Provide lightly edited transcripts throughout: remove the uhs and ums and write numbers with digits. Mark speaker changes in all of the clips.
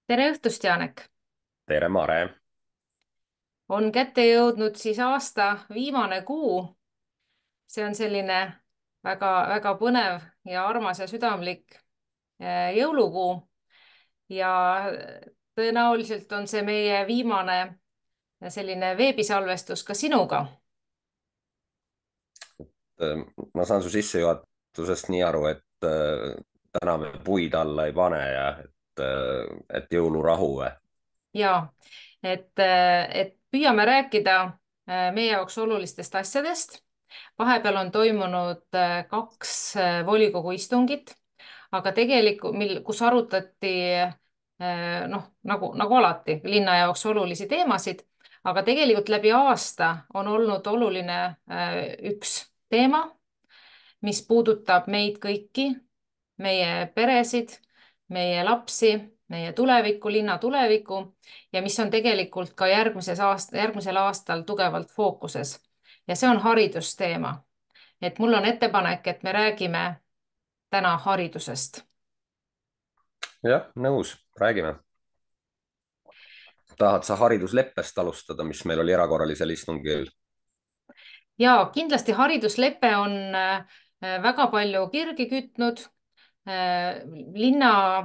Speaker 1: Tere õhtust, Janek!
Speaker 2: Tere, Mare!
Speaker 1: On kätte jõudnud siis aasta viimane kuu. See on selline väga-väga põnev ja armas ja südamlik jõulukuu. Ja tõenäoliselt on see meie viimane selline veebisalvestus ka sinuga.
Speaker 2: Ma saan su sissejuhatusest nii aru, et täna me puid alla ei pane ja et jõulurahu või?
Speaker 1: Ja et püüame rääkida meie jaoks olulistest asjadest. Vahepeal on toimunud kaks volikogu istungit, aga tegelikult, kus arutati noh, nagu alati linna jaoks olulisi teemasid, aga tegelikult läbi aasta on olnud oluline üks teema, mis puudutab meid kõiki, meie peresid, meie lapsi, meie tulevikku, linna tulevikku ja mis on tegelikult ka järgmisel aastal tugevalt fookuses. Ja see on haridusteema. Et mul on ettepanek, et me räägime täna haridusest.
Speaker 2: Jah, nõus, räägime. Tahad sa haridusleppest alustada, mis meil oli erakorralisel istungil?
Speaker 1: Ja kindlasti hariduslepe on väga palju kirgi kütnud. Linna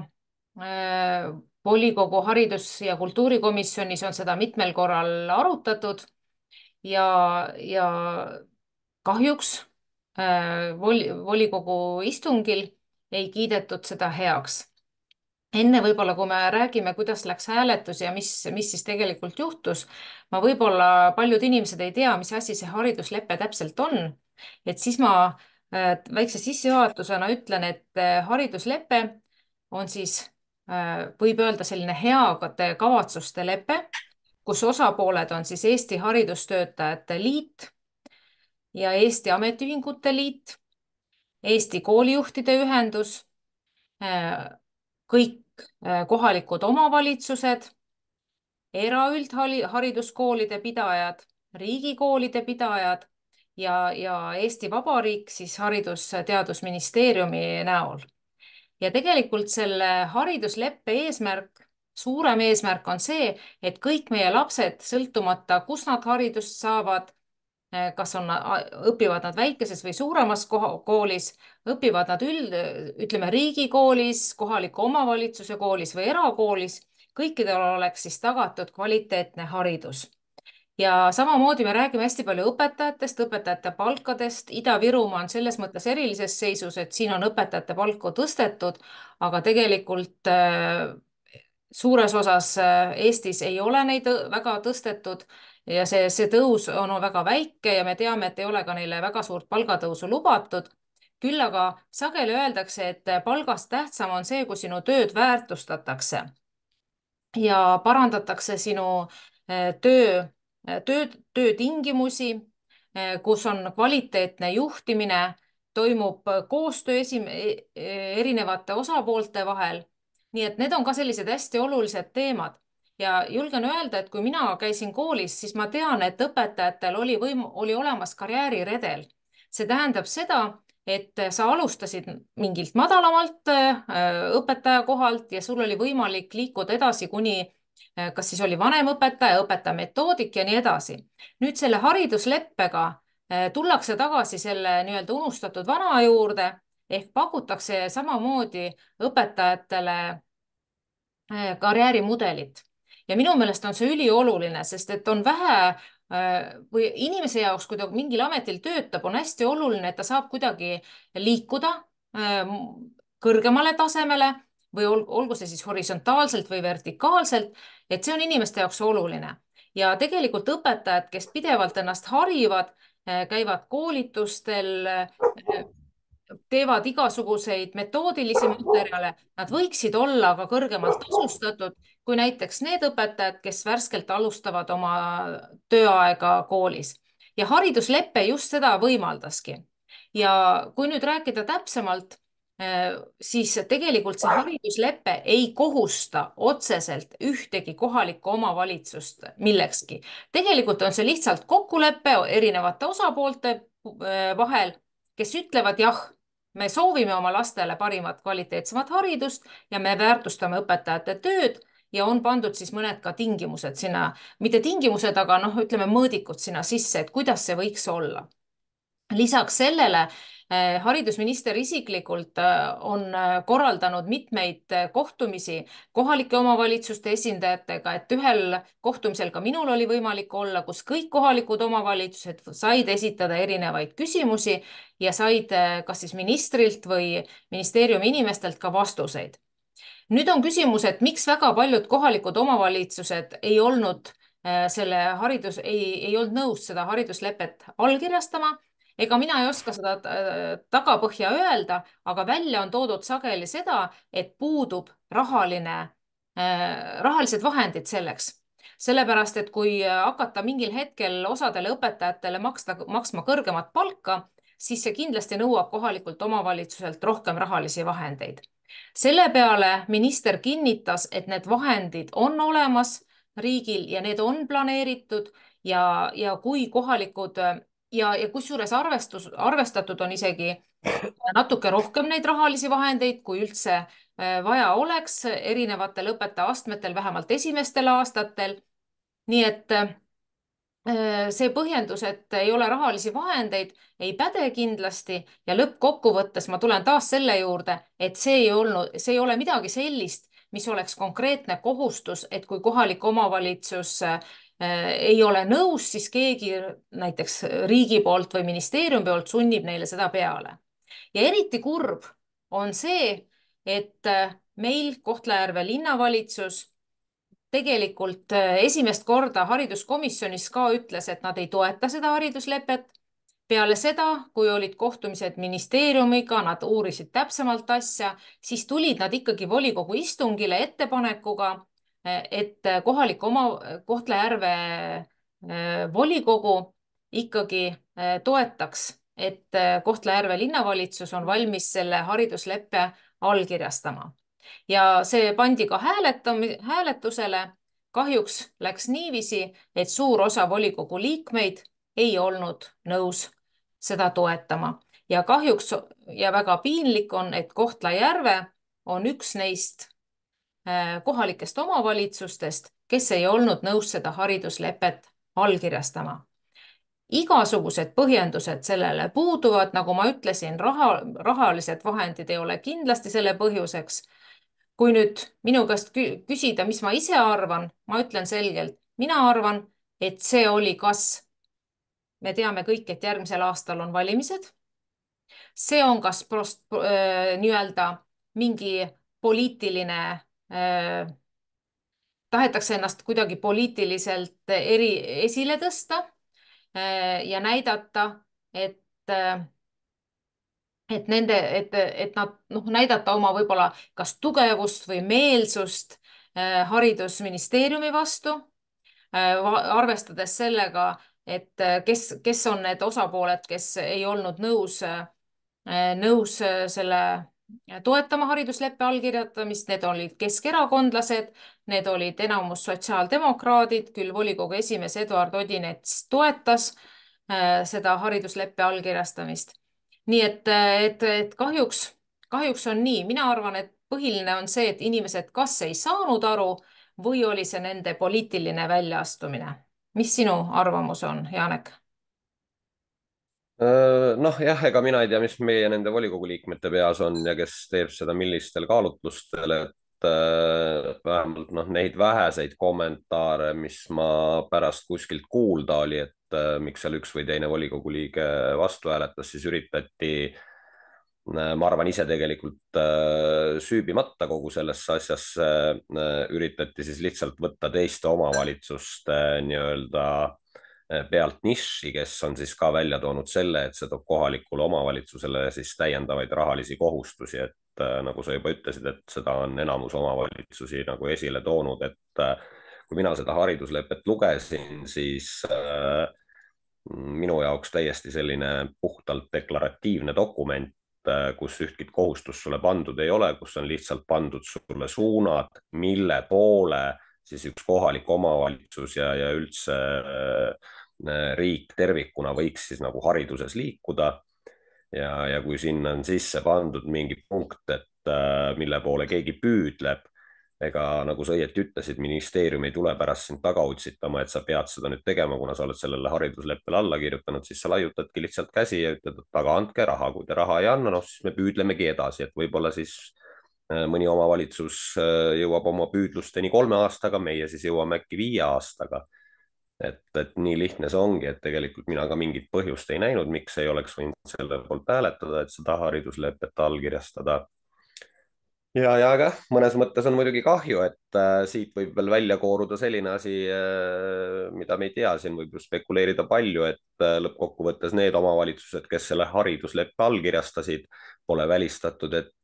Speaker 1: volikogu haridus- ja kultuurikomisjonis on seda mitmel korral arutatud ja kahjuks volikogu istungil ei kiidetud seda heaks. Enne võib-olla, kui me räägime, kuidas läks hääletus ja mis siis tegelikult juhtus, ma võib-olla paljud inimesed ei tea, mis asi see hariduslepe täpselt on. Et siis ma väikse sissejuhatusena ütlen, et hariduslepe on siis, võib öelda selline heade kavatsuste lepe, kus osapooled on siis Eesti Haridustöötajate Liit ja Eesti Ametiühingute Liit, Eesti Koolijuhtide Ühendus, kõik kohalikud omavalitsused, eraüldhariduskoolide pidajad, riigikoolide pidajad ja Eesti Vabariik siis Haridus-Teadusministeeriumi näol. Ja tegelikult selle haridusleppe eesmärk, suurem eesmärk on see, et kõik meie lapsed, sõltumata, kus nad haridust saavad, kas õpivad nad väikeses või suuremas koolis, õpivad nad ütleme riigikoolis, kohaliku omavalitsuse koolis või erakoolis, kõikidel oleks siis tagatud kvaliteetne haridus. Ja samamoodi me räägime hästi palju õpetajatest, õpetajate palkadest. Ida-Virumaa on selles mõttes erilises seisus, et siin on õpetajate palku tõstetud, aga tegelikult suures osas Eestis ei ole neid väga tõstetud ja see tõus on väga väike ja me teame, et ei ole ka neile väga suurt palgatõusu lubatud. Küll aga sageli öeldakse, et palgast tähtsam on see, kui sinu tööd väärtustatakse ja parandatakse sinu töötingimusi, kus on kvaliteetne juhtimine, toimub koostöö erinevate osapoolte vahel. Nii et need on ka sellised hästi olulised teemad ja julgen öelda, et kui mina käisin koolis, siis ma tean, et õpetajatel oli olemas karjääriredel. See tähendab seda, et sa alustasid mingilt madalamalt õpetaja kohalt ja sul oli võimalik liikuda edasi kuni kas siis oli vanemõpetaja, õpetaja metoodik ja nii edasi. Nüüd selle haridusleppega tullakse tagasi selle nii-öelda unustatud vana juurde ehk pakutakse samamoodi õpetajatele karjäärimudelit. Ja minu meelest on see ülioluline, sest et on vähe või inimese jaoks, kui ta mingil ametil töötab, on hästi oluline, et ta saab kuidagi liikuda kõrgemale tasemele või olgu see siis horisontaalselt või vertikaalselt, et see on inimeste jaoks oluline. Ja tegelikult õpetajad, kes pidevalt ennast harivad, käivad koolitustel, teevad igasuguseid metoodilisi materjale, nad võiksid olla ka kõrgemalt tasustatud kui näiteks need õpetajad, kes värskelt alustavad oma tööaega koolis. Ja hariduslepe just seda võimaldaski. Ja kui nüüd rääkida täpsemalt, siis tegelikult see hariduslepe ei kohusta otseselt ühtegi kohalikku omavalitsust millekski. Tegelikult on see lihtsalt kokkulepe erinevate osapoolte vahel, kes ütlevad jah, me soovime oma lastele parimat kvaliteetsemat haridust ja me väärtustame õpetajate tööd ja on pandud siis mõned ka tingimused sinna, mitte tingimused, aga noh, ütleme mõõdikud sinna sisse, et kuidas see võiks olla. Lisaks sellele haridusminister isiklikult on korraldanud mitmeid kohtumisi kohalike omavalitsuste esindajatega, et ühel kohtumisel ka minul oli võimalik olla, kus kõik kohalikud omavalitsused said esitada erinevaid küsimusi ja said kas siis ministrilt või ministeeriumi inimestelt ka vastuseid. Nüüd on küsimus, et miks väga paljud kohalikud omavalitsused ei olnud ei olnud nõus seda hariduslepet allkirjastama. Ega mina ei oska seda tagapõhja öelda, aga välja on toodud sageli seda, et puudub rahalised vahendid selleks. Sellepärast, et kui hakata mingil hetkel osadele õpetajatele maksma kõrgemat palka, siis see kindlasti nõuab kohalikult omavalitsuselt rohkem rahalisi vahendeid. Selle peale minister kinnitas, et need vahendid on olemas riigil ja need on planeeritud ja kui kohalikud ja kusjuures arvestatud on isegi natuke rohkem neid rahalisi vahendeid, kui üldse vaja oleks erinevatel õpetajaastmetel, vähemalt esimestel aastatel. Nii et see põhjendus, et ei ole rahalisi vahendeid, ei päde kindlasti ja lõppkokkuvõttes ma tulen taas selle juurde, et see ei ole midagi sellist, mis oleks konkreetne kohustus, et kui kohalik omavalitsus ei ole nõus, siis keegi näiteks riigi poolt või ministeeriumi poolt sunnib neile seda peale. Ja eriti kurb on see, et meil Kohtla-Järve linnavalitsus tegelikult esimest korda hariduskomisjonis ka ütles, et nad ei toeta seda hariduslepet. Peale seda, kui olid kohtumised ministeeriumiga, nad uurisid täpsemalt asja, siis tulid nad ikkagi volikogu istungile ettepanekuga, et Kohtla-Järve volikogu ikkagi toetaks, et Kohtla-Järve linnavalitsus on valmis selle haridusleppe allkirjastama. Ja see pandi ka hääletusele. Kahjuks läks niiviisi, et suur osa volikogu liikmeid ei olnud nõus seda toetama. Ja kahjuks ja väga piinlik on, et Kohtla-Järve on üks neist kohalikest omavalitsustest, kes ei olnud nõus seda hariduslepet allkirjastama. Igasugused põhjendused sellele puuduvad, nagu ma ütlesin, rahalised vahendid ei ole kindlasti selle põhjuseks. Kui nüüd minu käest küsida, mis ma ise arvan, ma ütlen selgelt, mina arvan, et see oli me teame kõik, et järgmisel aastal on valimised. See on kas nii-öelda mingi poliitiline, tahetakse ennast kuidagi poliitiliselt esile tõsta ja näidata, et nad näidata oma võib-olla kas tugevust või meelsust haridusministeeriumi vastu, arvestades sellega, et kes on need osapooled, kes ei olnud nõus selle toetama haridusleppe allkirjutamist, need olid keskerakondlased, need olid enamus sotsiaaldemokraadid, küll volikogu esimees Eduard Odinets toetas seda haridusleppe allkirjastamist. Nii et kahjuks on nii. Mina arvan, et põhiline on see, et inimesed kas ei saanud aru või oli see nende poliitiline väljaastumine. Mis sinu arvamus on, Janek?
Speaker 2: Noh jah, ega mina ei tea, mis meie nende volikogu liikmete peas on ja kes teeb seda millistel kaalutlustel, et vähemalt neid väheseid kommentaare, mis ma pärast kuskilt kuulda oli, et miks seal üks või teine volikogu liige vastu hääletas, siis üritati, ma arvan ise tegelikult süübimata kogu sellesse asjasse, üritati siis lihtsalt võtta teiste omavalitsuste nii-öelda pealt niši, kes on siis ka välja toonud selle, et see toob kohalikule omavalitsusele siis täiendavaid rahalisi kohustusi, et nagu sa juba ütlesid, et seda on enamus omavalitsusi nagu esile toonud, et kui mina seda hariduslepet lugesin, siis minu jaoks täiesti selline puhtalt deklaratiivne dokument, kus ühtki kohustust sulle pandud ei ole, kus on lihtsalt pandud sulle suunad, mille poole siis üks kohalik omavalitsus ja üldse riik tervikuna võiks siis nagu hariduses liikuda. Ja kui sinna on sisse pandud mingi punkt, et mille poole keegi püüdleb, ega nagu sa õieti ütlesid, ministeerium ei tule pärast sind taga utsitama, et sa pead seda nüüd tegema, kuna sa oled sellele haridusleppele alla kirjutanud, siis sa laiutadki lihtsalt käsi ja ütled, et aga andke raha, kui te raha ei anna, noh siis me püüdlemegi edasi, et võib-olla siis mõni omavalitsus jõuab oma püüdlusteni 3 aastaga, meie siis jõuame äkki 5 aastaga. et nii lihtne see ongi, et tegelikult mina ka mingit põhjust ei näinud, miks ei oleks võinud selle poolt hääletada, et seda hariduslepet allkirjastada. Aga mõnes mõttes on muidugi kahju, et siit võib veel välja kooruda selline asi, mida me ei tea, siin võib ju spekuleerida palju, et lõppkokkuvõttes need omavalitsused, kes selle haridusleppe allkirjastasid, pole välistatud, et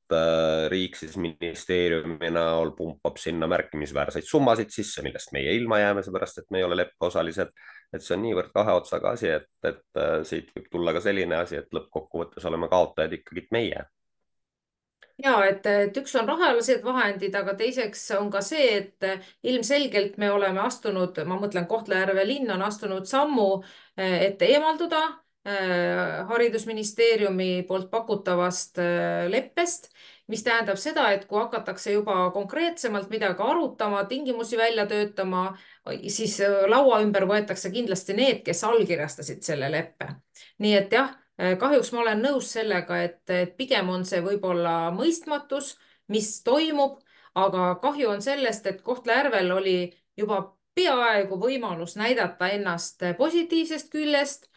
Speaker 2: riik siis ministeeriumi näol pumpab sinna märkimisväärseid summasid sisse, millest meie ilma jääme, seepärast et me ei ole leppeosalised. et see on niivõrd kahe otsaga asi, et siit võib tulla ka selline asi, et lõppkokkuvõttes oleme kaotajad ikkagi meie.
Speaker 1: ja et üks on rahalised vahendid, aga teiseks on ka see, et ilmselgelt me oleme astunud, ma mõtlen, Kohtla-Järve linn on astunud sammu, et eemalduda haridusministeeriumi poolt pakutavast leppest, mis tähendab seda, et kui hakatakse juba konkreetsemalt midagi arutama, tingimusi välja töötama, siis laua ümber võetakse kindlasti need, kes allkirjastasid selle leppe. nii et jah, kahjuks ma olen nõus sellega, et pigem on see võib-olla mõistmatus, mis toimub, aga kahju on sellest, et Kohtla-Järvel oli juba peaaegu võimalus näidata ennast positiivsest küljest,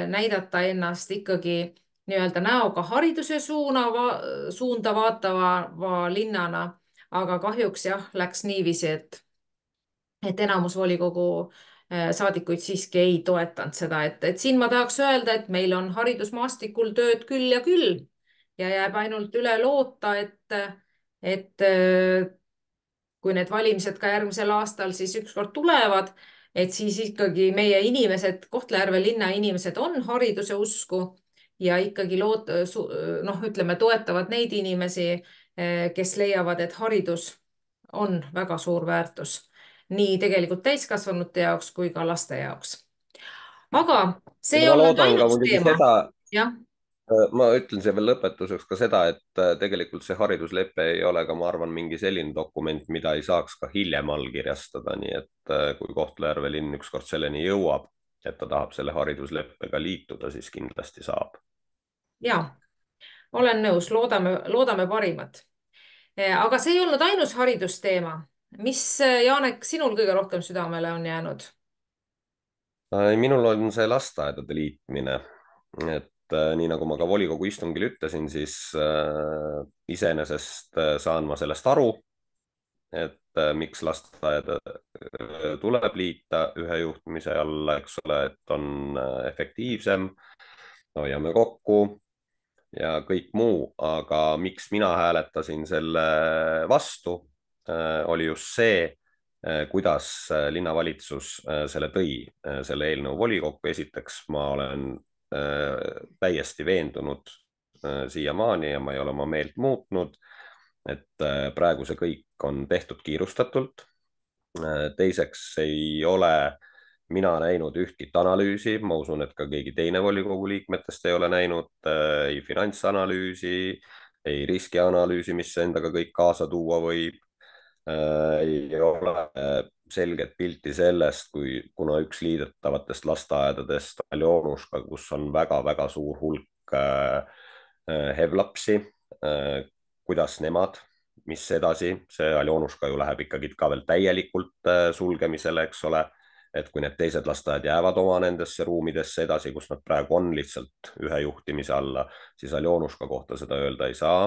Speaker 1: näidata ennast ikkagi nii-öelda näoga hariduse suunda vaatava linnana, aga kahjuks jah, läks niiviisi, et enamus volikogu saadikuid siiski ei toetanud seda, et siin ma tahaks öelda, et meil on haridusmaastikul tööd küll ja küll ja jääb ainult üle loota, et kui need valimised ka järgmisel aastal siis ükskord tulevad, et siis ikkagi meie inimesed, Kohtla-Järve linna inimesed on hariduse usku ja ikkagi noh, ütleme, toetavad neid inimesi, kes leiavad, et haridus on väga suur väärtus nii tegelikult täiskasvanute jaoks kui ka laste jaoks. aga see
Speaker 2: ja
Speaker 1: ei
Speaker 2: ma
Speaker 1: olnud
Speaker 2: loodan ka
Speaker 1: ainus
Speaker 2: muidugi
Speaker 1: teema.
Speaker 2: seda,
Speaker 1: jah,
Speaker 2: ma ütlen siia veel lõpetuseks ka seda, et tegelikult see hariduslepe ei ole ka, ma arvan, mingi selline dokument, mida ei saaks ka hiljem allkirjastada, nii et kui Kohtla-Järve linn ükskord selleni jõuab, et ta tahab selle haridusleppega liituda, siis kindlasti saab.
Speaker 1: ja olen nõus, loodame parimat. aga see ei olnud ainus haridusteema. mis, Janek, sinul kõige rohkem südamele on jäänud?
Speaker 2: minul on see lasteaedade liitmine, et nii nagu ma ka volikogu istungil ütlesin, siis iseenesest saan ma sellest aru, et miks lasteaeda tuleb liita ühe juhtimise alla, eks ole, et on efektiivsem, hoiame kokku ja kõik muu, aga miks mina hääletasin selle vastu, oli just see, kuidas linnavalitsus selle tõi, selle eelnõu volikokku. esiteks ma olen täiesti veendunud siiamaani ja ma ei ole oma meelt muutnud, et praegu see kõik on tehtud kiirustatult. teiseks ei ole mina näinud ühtki analüüsi, ma usun, et ka keegi teine volikogu liikmetest ei ole näinud ei finantsanalüüsi, ei riskianalüüsi, mis endaga kõik kaasa tuua võib. ei ole selget pilti sellest, kuna üks liidetavatest lasteaedadest Aljonuška, kus on väga-väga suur hulk HEV-lapsi, kuidas nemad, mis edasi, see Aljonuška ju läheb ikkagi ka veel täielikult sulgemisele, eks ole, et kui need teised lasteaed jäävad oma nendesse ruumidesse edasi, kus nad praegu on lihtsalt ühe juhtimise alla, siis Aljonuška kohta seda öelda ei saa,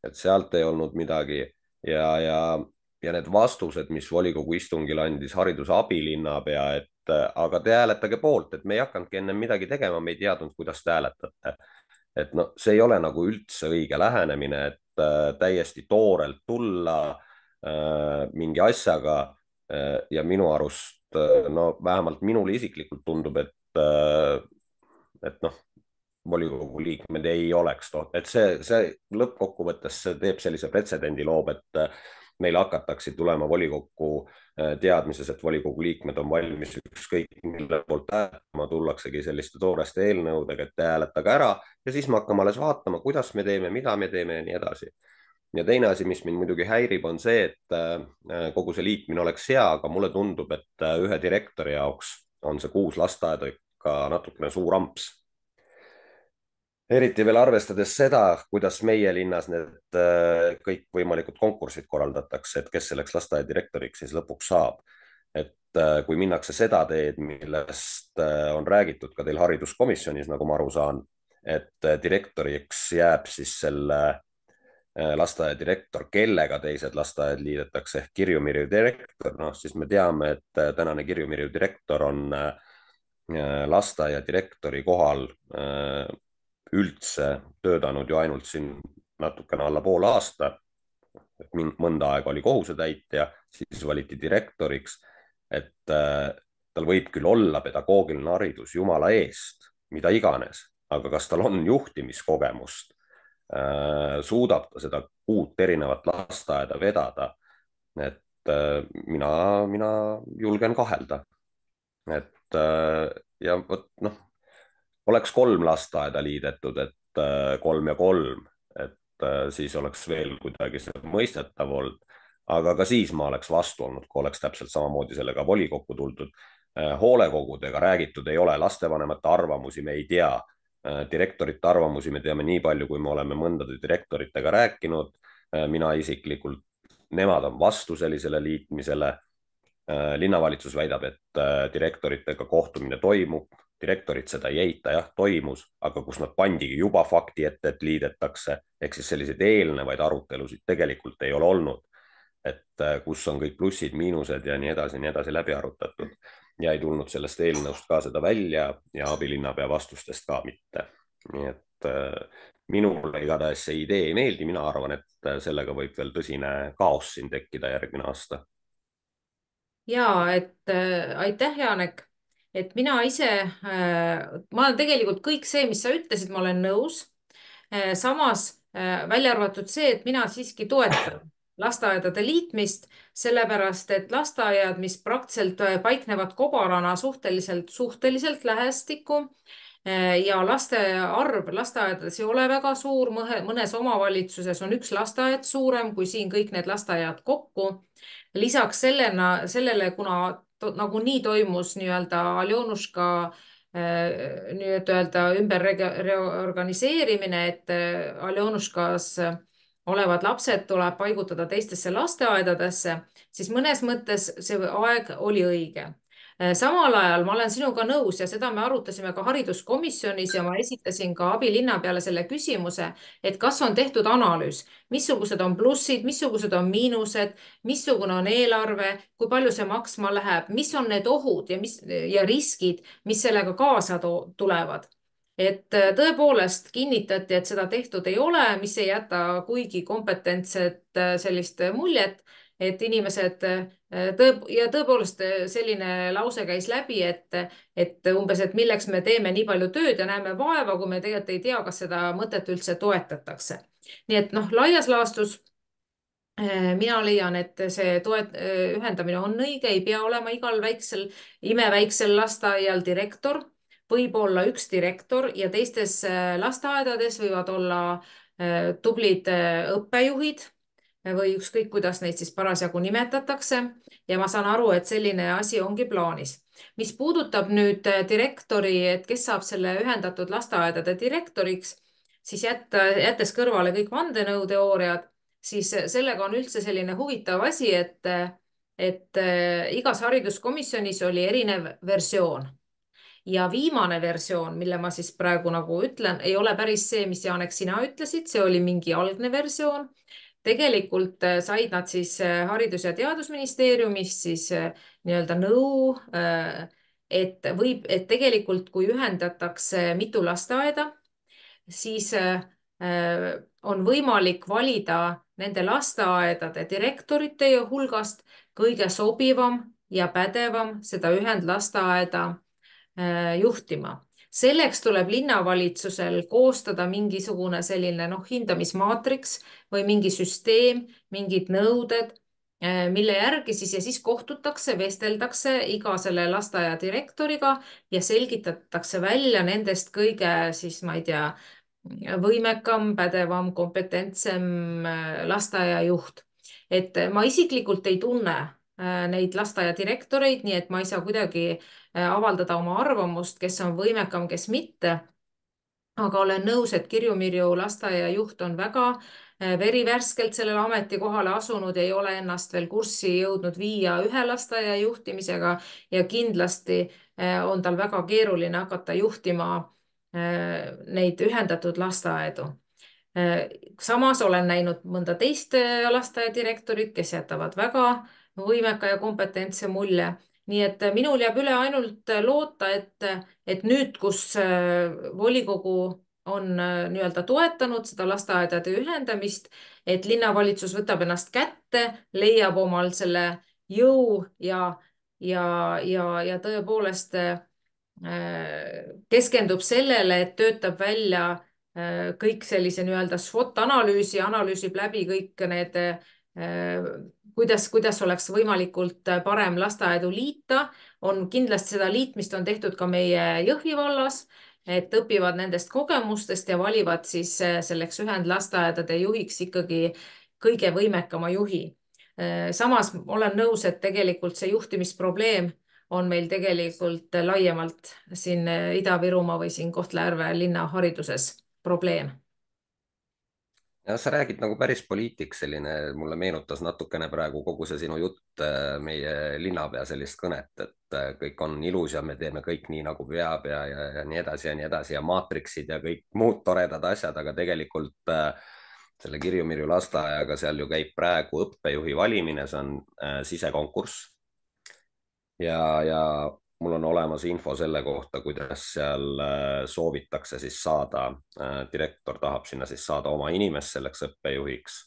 Speaker 2: et sealt ei olnud midagi ja need vastused, mis volikogu istungil andis hariduse abilinnapea, et aga te hääletage poolt, et me ei hakanudki ennem midagi tegema, me ei teadnud, kuidas te hääletate. et no see ei ole nagu üldse õige lähenemine, et täiesti toorelt tulla mingi asjaga ja minu arust, no vähemalt minule isiklikult tundub, et noh, volikogu liikmed ei oleks et see lõppkokkuvõttes teeb sellise pretsedendi loob, et meile hakatakse tulema volikokku teadmises, et volikogu liikmed on valmis ükskõik mille poolt hääletama, tullaksegi selliste tooreste eelnõudega, et te hääletage ära ja siis me hakkame alles vaatama, kuidas me teeme, mida me teeme ja nii edasi. ja teine asi, mis mind muidugi häirib, on see, et kogu see liitmine oleks hea, aga mulle tundub, et ühe direktori jaoks on see 6 lasteaeda ikka natukene suur amps. Eriti veel arvestades seda, kuidas meie linnas need kõikvõimalikud konkursid korraldatakse, et kes selleks lasteaiadirektoriks siis lõpuks saab. Et kui minnakse seda teed, millest on räägitud ka teil hariduskomisjonis, nagu ma aru saan, et direktoriks jääb siis selle lasteaiadirektor, kellega teised lasteaiad liidetakse ehk Kirju-Mirju direktor, noh siis me teame, et tänane Kirju-Mirju direktor on lasteaiadirektori kohal üldse töötanud ju ainult siin natukene alla poole aasta. Mõnda aega oli kohusetäitja, siis valiti direktoriks, et tal võib küll olla pedagoogiline haridus jumala eest, mida iganes, aga kas tal on juhtimiskogemust, suudab ta seda 6 erinevat lasteaeda vedada, et mina julgen kahelda. Et ja vot noh, oleks 3 lasteaeda liidetud, et 3 ja 3, et siis oleks veel kuidagi see mõistetav olnud. Aga ka siis ma oleks vastu olnud, kui oleks täpselt samamoodi sellega volikokku tuldud. Hoolekogudega räägitud ei ole, lastevanemate arvamusi me ei tea. Direktorite arvamusi me teame nii palju, kui me oleme mõndade direktoritega rääkinud. Mina isiklikult, nemad on vastu sellisele liitmisele. Linnavalitsus väidab, et direktoritega kohtumine toimub, direktorid seda ei eita, jah, toimus, aga kus nad pandigi juba fakti ette, et liidetakse, ehk siis selliseid eelnevaid arutelusid tegelikult ei ole olnud, et kus on kõik plussid, miinused ja nii edasi läbi arutatud ja ei tulnud sellest eelnõust ka seda välja ja abilinnapea vastustest ka mitte. Nii et minule igatahes see idee ei meeldi, mina arvan, et sellega võib veel tõsine kaos siin tekkida järgmine aasta.
Speaker 1: ja et aitäh, Janek, et mina ise ma olen tegelikult kõik see, mis sa ütlesid, ma olen nõus. Samas välja arvatud see, et mina siiski toetan lasteaedade liitmist, sellepärast et lasteaiad, mis praktiliselt paiknevad kobarana suhteliselt lähestikku ja laste arv lasteaedades ei ole väga suur, mõnes omavalitsuses on üks lasteaed suurem kui siin kõik need lasteaiad kokku. Lisaks sellele, kuna nagunii toimus nii-öelda Aljonuška nii-öelda ümber reorganiseerimine, et Aljonuškas olevad lapsed tuleb paigutada teistesse lasteaedadesse, siis mõnes mõttes see aeg oli õige. Samal ajal ma olen sinuga nõus ja seda me arutasime ka hariduskomisjonis ja ma esitasin ka abilinnapeale selle küsimuse, et kas on tehtud analüüs, missugused on plussid, missugused on miinused, missugune on eelarve, kui palju see maksma läheb, mis on need ohud ja riskid, mis sellega kaasa tulevad. Et tõepoolest kinnitati, et seda tehtud ei ole, mis ei jäta kuigi kompetentset sellist muljet, et inimesed tõepoolest selline lause käis läbi, et umbes, et milleks me teeme nii palju tööd ja näeme vaeva, kui me tegelikult ei tea, kas seda mõtet üldse toetatakse. Nii et noh, laias laastus mina leian, et see ühendamine on õige, ei pea olema igal imeväiksel lasteaial direktor, võib olla üks direktor ja teistes lasteaedades võivad olla tublid õppejuhid või ükskõik, kuidas neid siis parasjagu nimetatakse. Ja ma saan aru, et selline asi ongi plaanis. Mis puudutab nüüd direktori, et kes saab selle ühendatud lasteaedade direktoriks, siis jättes kõrvale kõik vandenõuteooriad, siis sellega on üldse selline huvitav asi, et igas hariduskomisjonis oli erinev versioon. Ja viimane versioon, mille ma siis praegu nagu ütlen, ei ole päris see, mis Janek, sina ütlesid, see oli mingi algne versioon. Tegelikult said nad siis Haridus- ja Teadusministeeriumist siis nii-öelda nõu, et tegelikult kui ühendatakse mitu lasteaeda, siis on võimalik valida nende lasteaedade direktorite hulgast kõige sobivam ja pädevam seda ühendlasteaeda juhtima. Selleks tuleb linnavalitsusel koostada mingisugune selline hindamismaatriks või mingi süsteem, mingid nõuded, mille järgi siis kohtutakse, vesteldakse iga selle lasteaia direktoriga ja selgitatakse välja nendest kõige siis, ma ei tea, võimekam, pädevam, kompetentsem lasteaiajuht. et ma isiklikult ei tunne neid lasteaiadirektoreid, nii et ma ei saa kuidagi avaldada oma arvamust, kes on võimekam, kes mitte. aga olen nõus, et Kirju-Mirju lasteaiajuht on väga verivärskelt sellele ametikohale asunud, ei ole ennast veel kurssi jõudnud viia ühe lasteaia juhtimisega ja kindlasti on tal väga keeruline hakata juhtima neid ühendatud lasteaedu. samas olen näinud mõnda teist lasteaiadirektorit, kes jätavad väga võimeka ja kompetentse mulje. nii et minul jääb üle ainult loota, et nüüd, kus volikogu on nii-öelda toetanud seda lasteaedade ühendamist, et linnavalitsus võtab ennast kätte, leiab omal selle jõu ja tõepoolest keskendub sellele, et töötab välja kõik sellise nii-öelda SWOT-analüüsi, analüüsib läbi kõik need, kuidas oleks võimalikult parem lasteaedu liita. on kindlasti seda liitmist on tehtud ka meie Jõhvi vallas, et õpivad nendest kogemustest ja valivad siis selleks ühendlasteaedade juhiks ikkagi kõige võimekama juhi. samas olen nõus, et tegelikult see juhtimisprobleem on meil tegelikult laiemalt siin Ida-Virumaa või siin Kohtla-Järve linna hariduses probleem.
Speaker 2: ja sa räägid nagu päris poliitik, selline, mulle meenutas natukene praegu kogu see sinu jutt meie linnapea sellist kõnet, et kõik on ilus ja me teeme kõik nii, nagu peab ja nii edasi ja nii edasi ja maatriksid ja kõik muud toredad asjad, aga tegelikult selle Kirju-Mirju lasteaiaga seal ju käib praegu õppejuhi valimine, see on sisekonkurss ja mul on olemas info selle kohta, kuidas seal soovitakse siis saada, direktor tahab sinna siis saada oma inimest selleks õppejuhiks.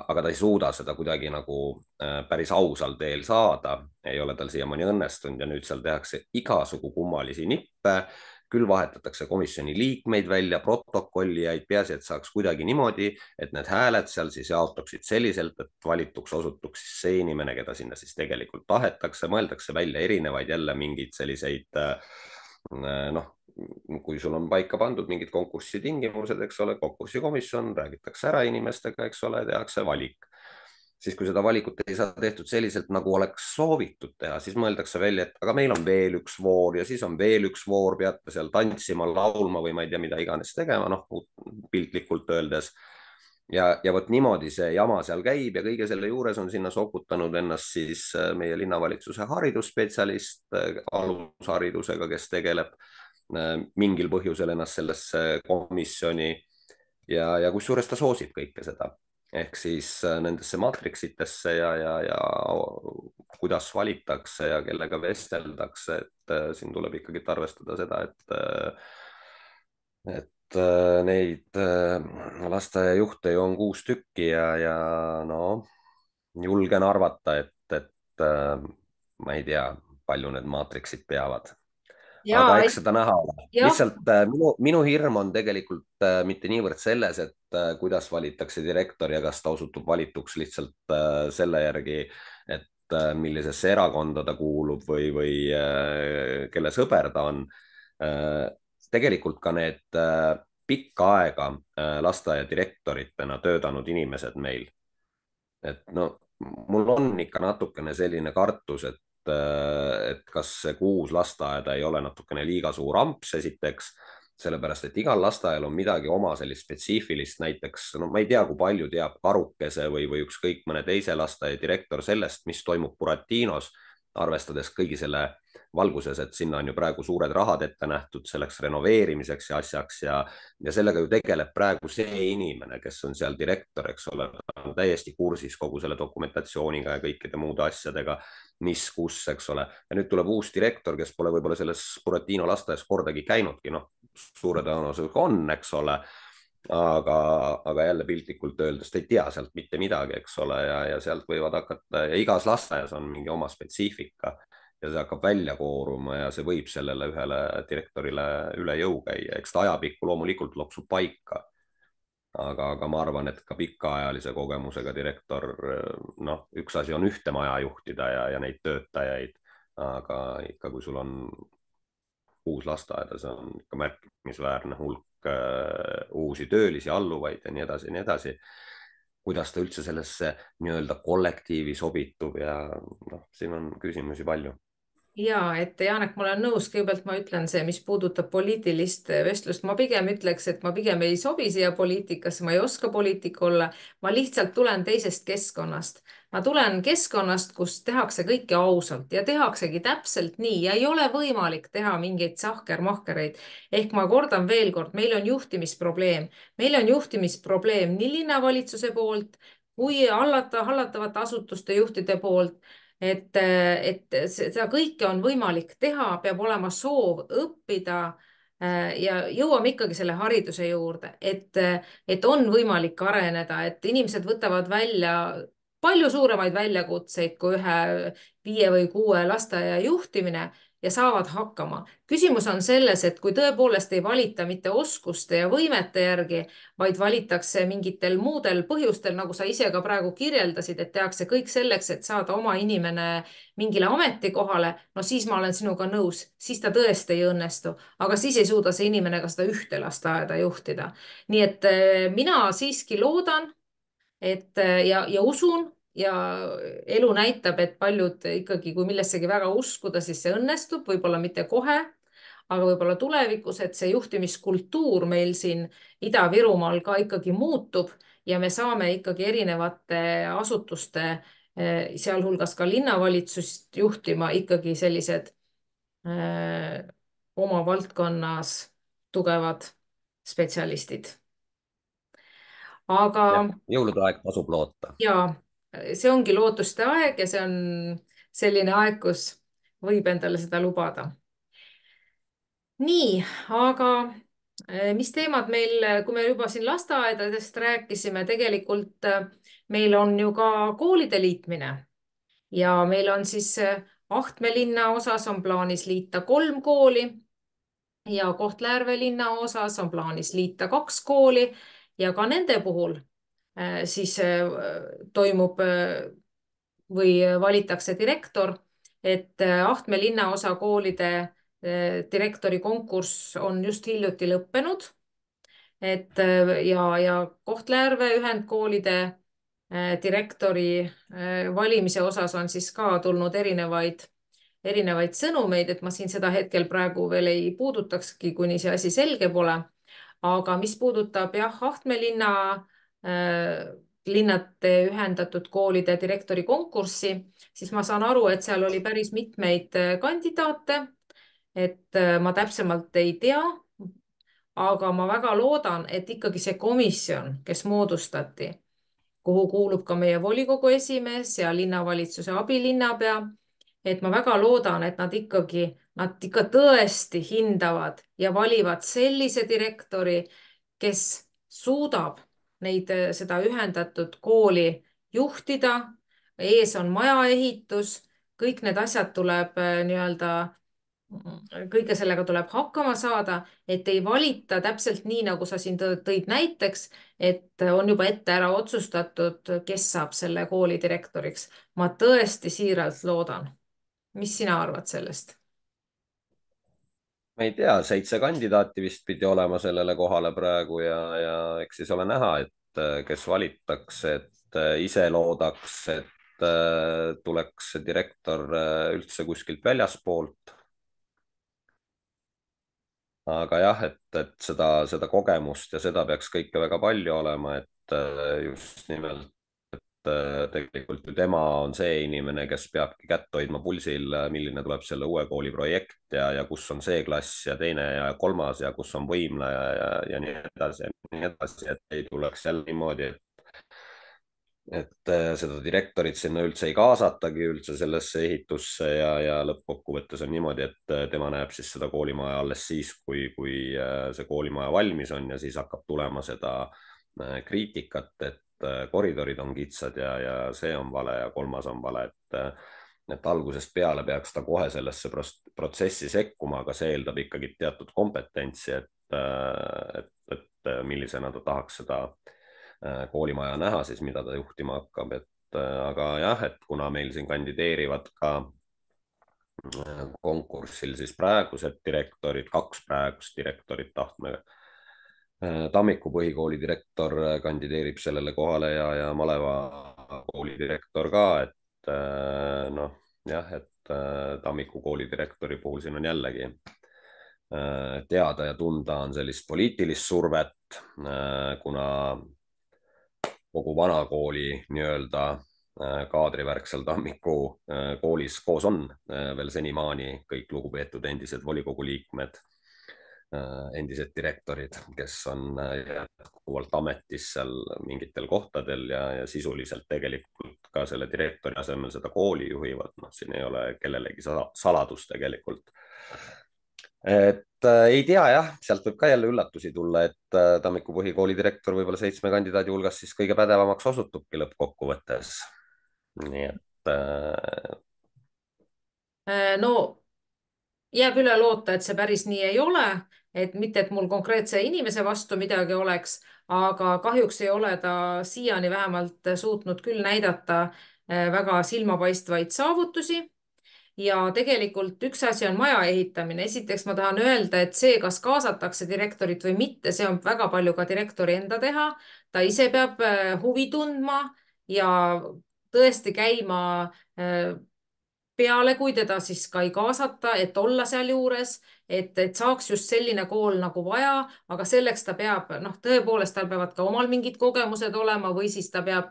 Speaker 2: aga ta ei suuda seda kuidagi nagu päris ausal teel saada, ei ole tal siiamaani õnnestunud ja nüüd seal tehakse igasugu kummalisi nippe, küll vahetatakse komisjoni liikmeid välja, protokollijaid, peaasi, et saaks kuidagi niimoodi, et need hääled seal siis jaotuksid selliselt, et valituks osutuks siis see inimene, keda sinna siis tegelikult tahetakse, mõeldakse välja erinevaid jälle mingeid selliseid noh, kui sul on paika pandud mingid konkursi tingimused, eks ole, konkursikomisjon, räägitakse ära inimestega, eks ole, tehakse valik. Siis kui seda valikut ei saa tehtud selliselt, nagu oleks soovitud teha, siis mõeldakse välja, et aga meil on veel üks voor ja siis on veel üks voor, peate seal tantsima, laulma või ma ei tea, mida iganes tegema, noh, piltlikult öeldes. ja vot niimoodi see jama seal käib ja kõige selle juures on sinna sokutanud ennast siis meie linnavalitsuse haridusspetsialist alusharidusega, kes tegeleb mingil põhjusel ennast sellesse komisjoni ja kusjuures ta soosib kõike seda. Ehk siis nendesse maatriksitesse ja kuidas valitakse ja kellega vesteldakse, et siin tuleb ikkagi arvestada seda, et neid lasteaiajuhte ju on 6 tükki ja no julgen arvata, et ma ei tea, palju need maatriksid peavad.
Speaker 1: ja,
Speaker 2: aga eks seda näha ole.
Speaker 1: jah,
Speaker 2: Lihtsalt minu hirm on tegelikult mitte niivõrd selles, et kuidas valitakse direktor ja kas ta osutub valituks lihtsalt selle järgi, et millisesse erakonda ta kuulub või kelle sõber ta on. Tegelikult ka need pikka aega lasteaiadirektoritena töötanud inimesed meil. Et no mul on ikka natukene selline kartus, et kas see 6 lasteaeda ei ole natukene liiga suur amps esiteks, sellepärast et igal lasteaial on midagi oma sellist spetsiifilist, näiteks no ma ei tea, kui palju teab Karukese või ükskõik mõne teise lasteaia direktor sellest, mis toimub Buratinos, arvestades kõigi selle valguses, et sinna on ju praegu suured rahad ette nähtud selleks renoveerimiseks ja asjaks ja sellega ju tegeleb praegu see inimene, kes on seal direktor, eks ole, ta on täiesti kursis kogu selle dokumentatsiooniga ja kõikide muude asjadega, mis, kus, eks ole. Ja nüüd tuleb uus direktor, kes pole võib-olla selles Buratino lasteaias kordagi käinudki, noh, suure tõenäosusega on, eks ole, aga jälle piltlikult öeldes ta ei tea sealt mitte midagi, eks ole, ja sealt võivad hakata ja igas lasteaias on mingi oma spetsiifika ja see hakkab välja kooruma ja see võib sellele ühele direktorile üle jõu käia, eks ta ajapikku loomulikult loksub paika. aga ma arvan, et ka pikaajalise kogemusega direktor, noh, üks asi on ühte maja juhtida ja neid töötajaid, aga ikka, kui sul on 6 lasteaeda, see on ikka märkimisväärne hulk uusi töölisi, alluvaid ja nii edasi ja nii edasi. kuidas ta üldse sellesse nii-öelda kollektiivi sobitub ja noh, siin on küsimusi palju.
Speaker 1: ja et Janek, ma olen nõus, kõigepealt ma ütlen see, mis puudutab poliitilist vestlust, ma pigem ütleks, et ma pigem ei sobi siia poliitikasse, ma ei oska poliitik olla, ma lihtsalt tulen teisest keskkonnast. ma tulen keskkonnast, kus tehakse kõike ausalt ja tehaksegi täpselt nii ja ei ole võimalik teha mingeid sahkermahkereid. ehk ma kordan veel kord, meil on juhtimisprobleem, meil on juhtimisprobleem nii linnavalitsuse poolt kui hallatavate asutuste juhtide poolt, et seda kõike on võimalik teha, peab olema soov õppida. Ja jõuame ikkagi selle hariduse juurde, et on võimalik areneda, et inimesed võtavad välja palju suuremaid väljakutseid kui ühe 5 või 6 lasteaia juhtimine ja saavad hakkama. küsimus on selles, et kui tõepoolest ei valita mitte oskuste ja võimete järgi, vaid valitakse mingitel muudel põhjustel, nagu sa ise ka praegu kirjeldasid, et tehakse kõik selleks, et saada oma inimene mingile ametikohale, no siis ma olen sinuga nõus, siis ta tõesti ei õnnestu, aga siis ei suuda see inimene ka seda ühte lasteaeda juhtida. nii et mina siiski loodan, ja usun ja elu näitab, et paljud ikkagi, kui millessegi väga uskuda, siis see õnnestub, võib-olla mitte kohe, aga võib-olla tulevikus, et see juhtimiskultuur meil siin Ida-Virumaal ka ikkagi muutub ja me saame ikkagi erinevate asutuste, sealhulgas ka linnavalitsust juhtima ikkagi sellised oma valdkonnas tugevad spetsialistid. Aga
Speaker 2: jah, jõulude aeg tasub loota.
Speaker 1: ja see ongi lootuste aeg ja see on selline aeg, kus võib endale seda lubada. nii, aga mis teemad meil, kui me juba siin lasteaedadest rääkisime, tegelikult meil on ju ka koolide liitmine ja meil on siis Ahtme linna osas on plaanis liita 3 kooli ja Kohtla-Järve linna osas on plaanis liita 2 kooli ja ka nende puhul siis toimub või valitakse direktor, et Ahtme linnaosa koolide direktori konkurss on just hiljuti lõppenud. et ja Kohtla-Järve ühendkoolide direktori valimise osas on siis ka tulnud erinevaid sõnumeid, et ma siin seda hetkel praegu veel ei puudutakski, kuni see asi selge pole. aga mis puudutab jah, Ahtme linnade ühendatud koolide direktori konkurssi, siis ma saan aru, et seal oli päris mitmeid kandidaate. et ma täpsemalt ei tea, aga ma väga loodan, et ikkagi see komisjon, kes moodustati, kuhu kuulub ka meie volikogu esimees ja linnavalitsuse abilinnapea, et ma väga loodan, et nad ikka tõesti hindavad ja valivad sellise direktori, kes suudab seda ühendatud kooli juhtida. ees on majaehitus, kõik need asjad tuleb nii-öelda, kõige sellega tuleb hakkama saada, et ei valita täpselt nii, nagu sa siin tõid näiteks, et on juba ette ära otsustatud, kes saab selle kooli direktoriks. ma tõesti siiralt loodan. mis sina arvad sellest?
Speaker 2: ma ei tea, 7 kandidaati vist pidi olema sellele kohale praegu ja eks siis ole näha, et kes valitakse, et ise loodaks, et tuleks see direktor üldse kuskilt väljaspoolt. aga jah, et seda kogemust ja seda peaks kõike väga palju olema, et just nimelt, et tegelikult ju tema on see inimene, kes peabki kätt hoidma pulsil, milline tuleb selle uue kooli projekt ja kus on see klass ja teine ja kolmas ja kus on võimla ja nii edasi ja nii edasi, et ei tuleks jälle niimoodi, et seda direktorit sinna üldse ei kaasatagi üldse sellesse ehitusse ja lõppkokkuvõttes on niimoodi, et tema näeb siis seda koolimaja alles siis, kui see koolimaja valmis on ja siis hakkab tulema seda kriitikat, et koridorid on kitsad ja see on vale ja kolmas on vale, et algusest peale peaks ta kohe sellesse protsessi sekkuma, aga see eeldab ikkagi teatud kompetentsi, et millisena ta tahaks seda koolimaja näha siis, mida ta juhtima hakkab, aga jah, et kuna meil siin kandideerivad ka konkursil siis praegused direktorid, 2 praegust direktorit Tammiku põhikooli direktor kandideerib sellele kohale ja Maleva kooli direktor ka, et noh, jah, et Tammiku kooli direktori puhul siin on jällegi teada ja tunda on sellist poliitilist survet, kuna kogu vanakooli nii-öelda kaadrivärk seal Tammiku koolis koos on veel senimaani kõik lugupeetud endised volikogu liikmed, endised direktorid, kes on jätkuvalt ametis seal mingitel kohtadel ja sisuliselt tegelikult ka selle direktori asemel seda kooli juhivad. Noh, siin ei ole kellelegi saladus tegelikult. Et ei tea jah, sealt võib ka jälle üllatusi tulla, et Tammiku põhikooli direktor võib-olla 7 kandidaadi hulgas siis kõige pädevamaks osutubki lõppkokkuvõttes. Nii et
Speaker 1: No jääb üle loota, et see päris nii ei ole, et mitte, et mul konkreetse inimese vastu midagi oleks, aga kahjuks ei ole ta siiani vähemalt suutnud küll näidata väga silmapaistvaid saavutusi. Ja tegelikult üks asi on maja ehitamine. Esiteks ma tahan öelda, et see, kas kaasatakse direktorit või mitte, see on väga palju ka direktori enda teha. Ta ise peab huvi tundma ja tõesti käima peale, kui teda siis ka ei kaasata, et olla sealjuures, et saaks just selline kool nagu vaja, aga selleks ta peab, noh, tõepoolest tal peavad ka omal mingid kogemused olema või siis ta peab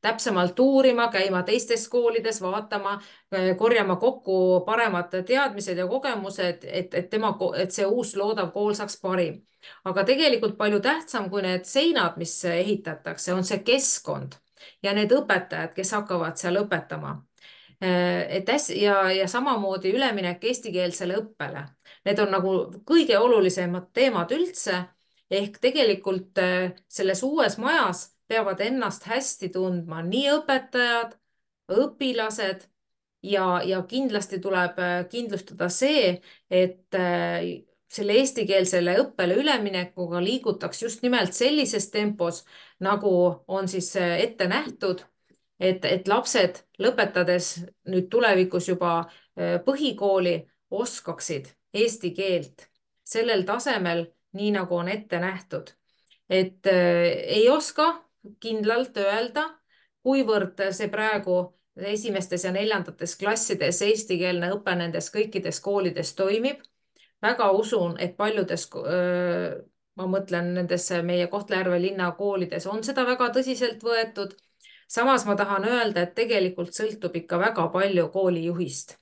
Speaker 1: täpsemalt uurima, käima teistes koolides, vaatama, korjama kokku paremad teadmised ja kogemused, et see uus loodav kool saaks parim. aga tegelikult palju tähtsam kui need seinad, mis ehitatakse, on see keskkond ja need õpetajad, kes hakkavad seal õpetama ja samamoodi üleminek eestikeelsele õppele. Need on nagu kõige olulisemad teemad üldse. Ehk tegelikult selles uues majas peavad ennast hästi tundma nii õpetajad, õpilased ja kindlasti tuleb kindlustada see, et selle eestikeelsele õppele üleminekuga liigutaks just nimelt sellises tempos, nagu on siis ette nähtud, et lapsed lõpetades nüüd tulevikus juba põhikooli oskaksid eesti keelt sellel tasemel, nii nagu on ette nähtud. Et ei oska kindlalt öelda, kuivõrd see praegu esimestes ja 4. klassides eestikeelne õpe nendes kõikides koolides toimib. Väga usun, et paljudes, ma mõtlen nendes meie Kohtla-Järve linna koolides on seda väga tõsiselt võetud. Samas ma tahan öelda, et tegelikult sõltub ikka väga palju koolijuhist.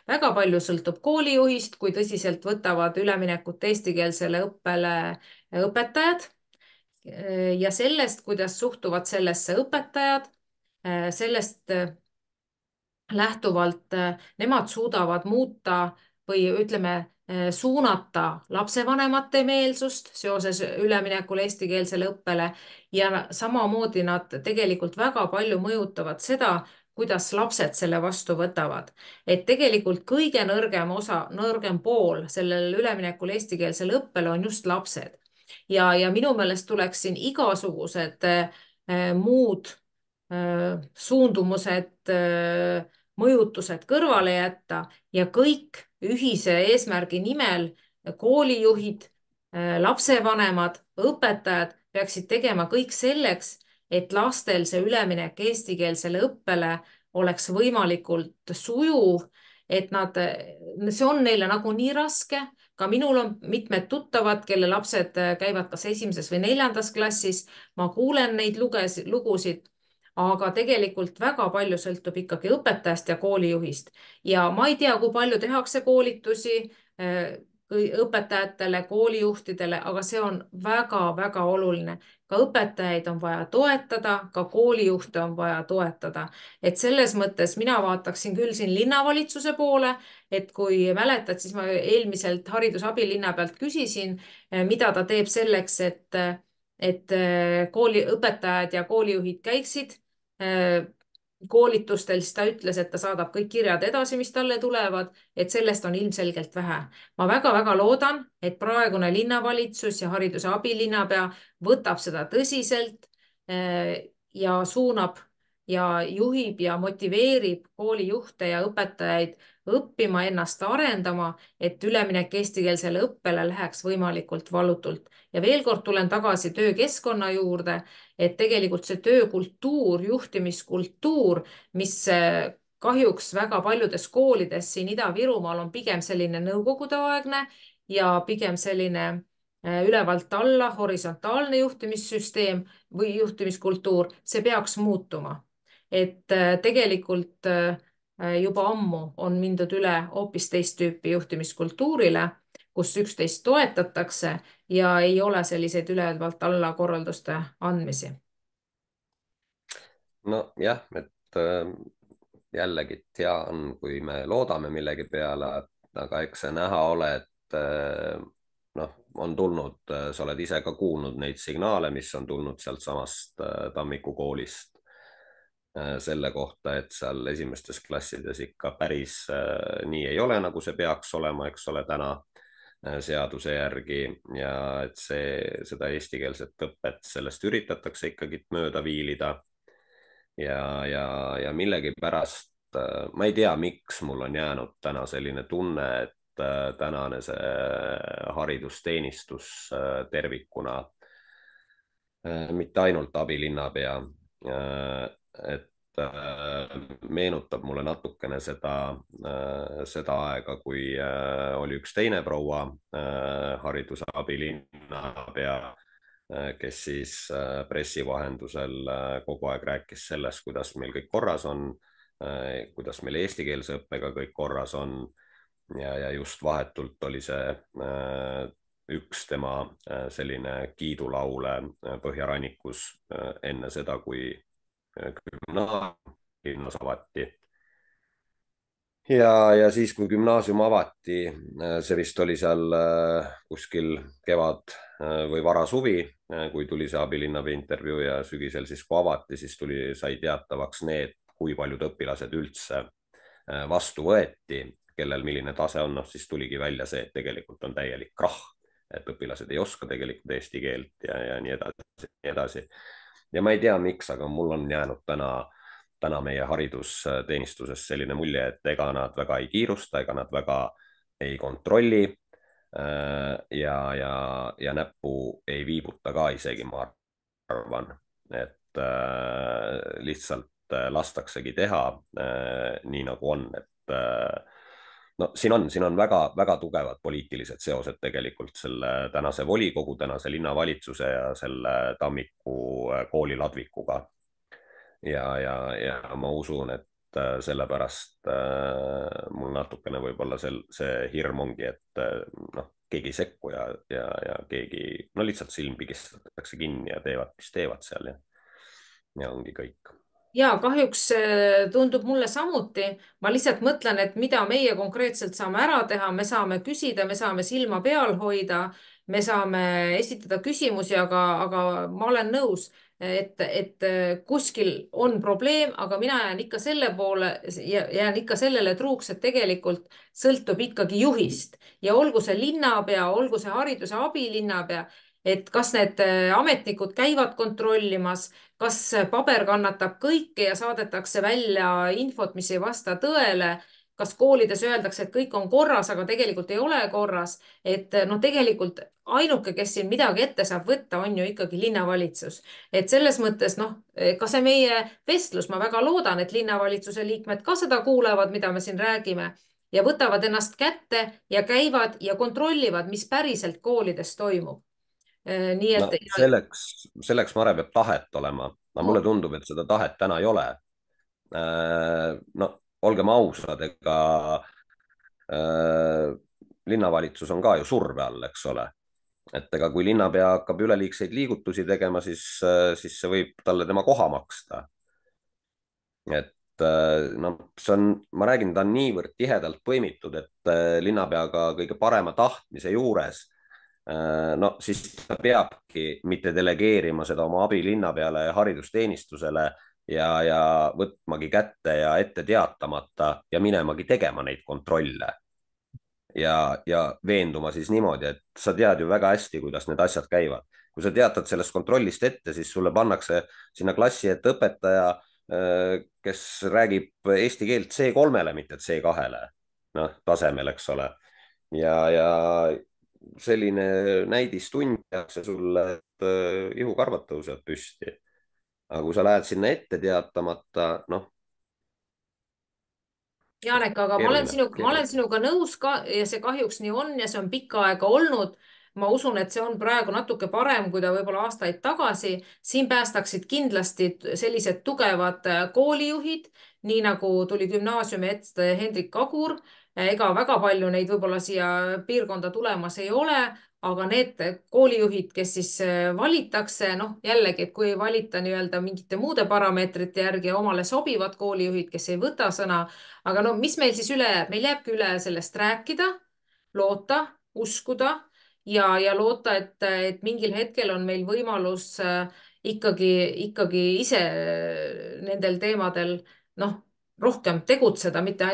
Speaker 1: Väga palju sõltub koolijuhist, kui tõsiselt võtavad üleminekut eestikeelsele õppele õpetajad ja sellest, kuidas suhtuvad sellesse õpetajad, sellest lähtuvalt nemad suudavad muuta või ütleme, suunata lapsevanemate meelsust seoses üleminekul eestikeelsele õppele ja samamoodi nad tegelikult väga palju mõjutavad seda, kuidas lapsed selle vastu võtavad. Et tegelikult kõige nõrgem osa, nõrgem pool sellel üleminekul eestikeelsele õppele on just lapsed. Ja minu meelest tuleks siin igasugused muud suundumused, mõjutused kõrvale jätta ja kõik ühise eesmärgi nimel koolijuhid, lapsevanemad, õpetajad peaksid tegema kõik selleks, et lastel see üleminek eestikeelsele õppele oleks võimalikult sujuv, et see on neile nagunii raske. Ka minul on mitmed tuttavad, kelle lapsed käivad kas 1. või 4. klassis. Ma kuulen neid lugusid, aga tegelikult väga palju sõltub ikkagi õpetajast ja koolijuhist. Ja ma ei tea, kui palju tehakse koolitusi õpetajatele, koolijuhtidele, aga see on väga-väga oluline. Ka õpetajaid on vaja toetada, ka koolijuhte on vaja toetada. Et selles mõttes mina vaataksin küll siin linnavalitsuse poole, et kui mäletad, siis ma eelmiselt haridusabilinna pealt küsisin, mida ta teeb selleks, et kooliõpetajad ja koolijuhid käiksid koolitustel, siis ta ütles, et ta saadab kõik kirjad edasi, mis talle tulevad, et sellest on ilmselgelt vähe. Ma väga-väga loodan, et praegune linnavalitsus ja hariduse abilinnapea võtab seda tõsiselt ja suunab ja juhib ja motiveerib koolijuhte ja õpetajaid õppima, ennast arendama, et üleminek eestikeelsele õppele läheks võimalikult valutult. ja veel kord tulen tagasi töökeskkonna juurde, et tegelikult see töökultuur, juhtimiskultuur, mis kahjuks väga paljudes koolides siin Ida-Virumaal on pigem selline nõukogudeaegne ja pigem selline ülevalt alla horisontaalne juhtimissüsteem või juhtimiskultuur, see peaks muutuma. et tegelikult juba ammu on mindud üle hoopis teist tüüpi juhtimiskultuurile, kus üksteist toetatakse ja ei ole selliseid ülevalt alla korralduste andmisi.
Speaker 2: nojah, et jällegi hea on, kui me loodame millegi peale, aga eks see näha ole, et noh, on tulnud, sa oled ise ka kuulnud neid signaale, mis on tulnud sealt samast Tammiku koolist selle kohta, et seal esimestes klassides ikka päris nii ei ole, nagu see peaks olema, eks ole, täna seaduse järgi ja et seda eestikeelset õpet sellest üritatakse ikkagi mööda viilida ja millegipärast ma ei tea, miks mul on jäänud täna selline tunne, et tänane see haridusteenistus tervikuna, mitte ainult abilinnapea, et meenutab mulle natukene seda aega, kui oli üks teine proua hariduse abilinnapea, kes siis pressi vahendusel kogu aeg rääkis sellest, kuidas meil kõik korras on, kuidas meil eestikeelse õppega kõik korras on ja just vahetult oli see üks tema selline kiidulaule Põhjarannikus enne seda, kui gümnaasium linnas avati. Ja siis, kui gümnaasium avati, see vist oli seal kuskil kevad või varasuvi, kui tuli see abilinnapea intervjuu ja sügisel siis, kui avati, siis sai teatavaks need, kui paljud õpilased üldse vastu võeti, kellel milline tase on, siis tuligi välja see, et tegelikult on täielik krahh, et õpilased ei oska tegelikult eesti keelt ja nii edasi. Ja ma ei tea, miks, aga mul on jäänud täna meie haridusteenistuses selline mulje, et ega nad väga ei kiirusta, ega nad väga ei kontrolli ja näppu ei viibuta ka isegi, ma arvan, et lihtsalt lastaksegi teha nii nagu on, et no siin on väga tugevad poliitilised seosed tegelikult selle tänase volikogu, tänase linnavalitsuse ja selle Tammiku kooli ladvikuga. Ja ma usun, et sellepärast mul natukene võib-olla see hirm ongi, et noh, keegi ei sekku ja keegi lihtsalt silm pigistatakse kinni ja teevad, mis teevad seal ja ongi kõik.
Speaker 1: Ja kahjuks tundub mulle samuti. Ma lihtsalt mõtlen, et mida meie konkreetselt saame ära teha. Me saame küsida, me saame silma peal hoida, me saame esitada küsimusi, aga ma olen nõus, et kuskil on probleem, aga mina jään ikka selle poole, jään ikka sellele truuks, et tegelikult sõltub ikkagi juhist ja olgu see linnapea, olgu see hariduse abilinnapea, et kas need ametnikud käivad kontrollimas, kas paber kannatab kõike ja saadetakse välja infot, mis ei vasta tõele, kas koolides öeldakse, et kõik on korras, aga tegelikult ei ole korras. et noh, tegelikult ainuke, kes siin midagi ette saab võtta, on ju ikkagi linnavalitsus. et selles mõttes noh, ka see meie vestlus, ma väga loodan, et linnavalitsuse liikmed ka seda kuulevad, mida me siin räägime ja võtavad ennast kätte ja käivad ja kontrollivad, mis päriselt koolides toimub. Nii
Speaker 2: no
Speaker 1: et
Speaker 2: selleks Mare peab tahet olema, aga mulle tundub, et seda tahet täna ei ole. No olgem ausad, ega linnavalitsus on ka ju surve all, eks ole, et ega kui linnapea hakkab üleliigseid liigutusi tegema, siis see võib talle tema koha maksta. Et no see on, ma räägin, ta on niivõrd tihedalt põimitud, et linnapeaga kõige parema tahtmise juures no siis ta peabki mitte delegeerima seda oma abilinnapeale ja haridusteenistusele ja võtmagi kätte ja ette teatamata ja minemagi tegema neid kontrolle ja veenduma siis niimoodi, et sa tead ju väga hästi, kuidas need asjad käivad. Kui sa teatad sellest kontrollist ette, siis sulle pannakse sinna klassi ette õpetaja, kes räägib eesti keelt C3-le, mitte C2-le. noh, tasemel, eks ole. ja selline näidistund tehakse sulle, et ihukarvad tõusevad püsti. aga kui sa lähed sinna ette teatamata, noh,
Speaker 1: Janek, aga
Speaker 2: keeruline,
Speaker 1: ma olen
Speaker 2: keeruline.
Speaker 1: sinuga nõus ka ja see kahjuks nii on ja see on pikka aega olnud. Ma usun, et see on praegu natuke parem, kui ta võib-olla aastaid tagasi. Siin päästaksid kindlasti sellised tugevad koolijuhid, nii nagu tuli gümnaasiumi ette Hendrik Kagur. Ega väga palju neid võib-olla siia piirkonda tulemas ei ole, aga need koolijuhid, kes siis valitakse, noh jällegi, et kui ei valita nii-öelda mingite muude parameetrite järgi ja omale sobivad koolijuhid, kes ei võta sõna. Aga no mis meil siis üle jääb? Meil jääbki üle sellest rääkida, loota, uskuda ja loota, et mingil hetkel on meil võimalus ikkagi ise nendel teemadel noh, rohkem tegutseda, mitte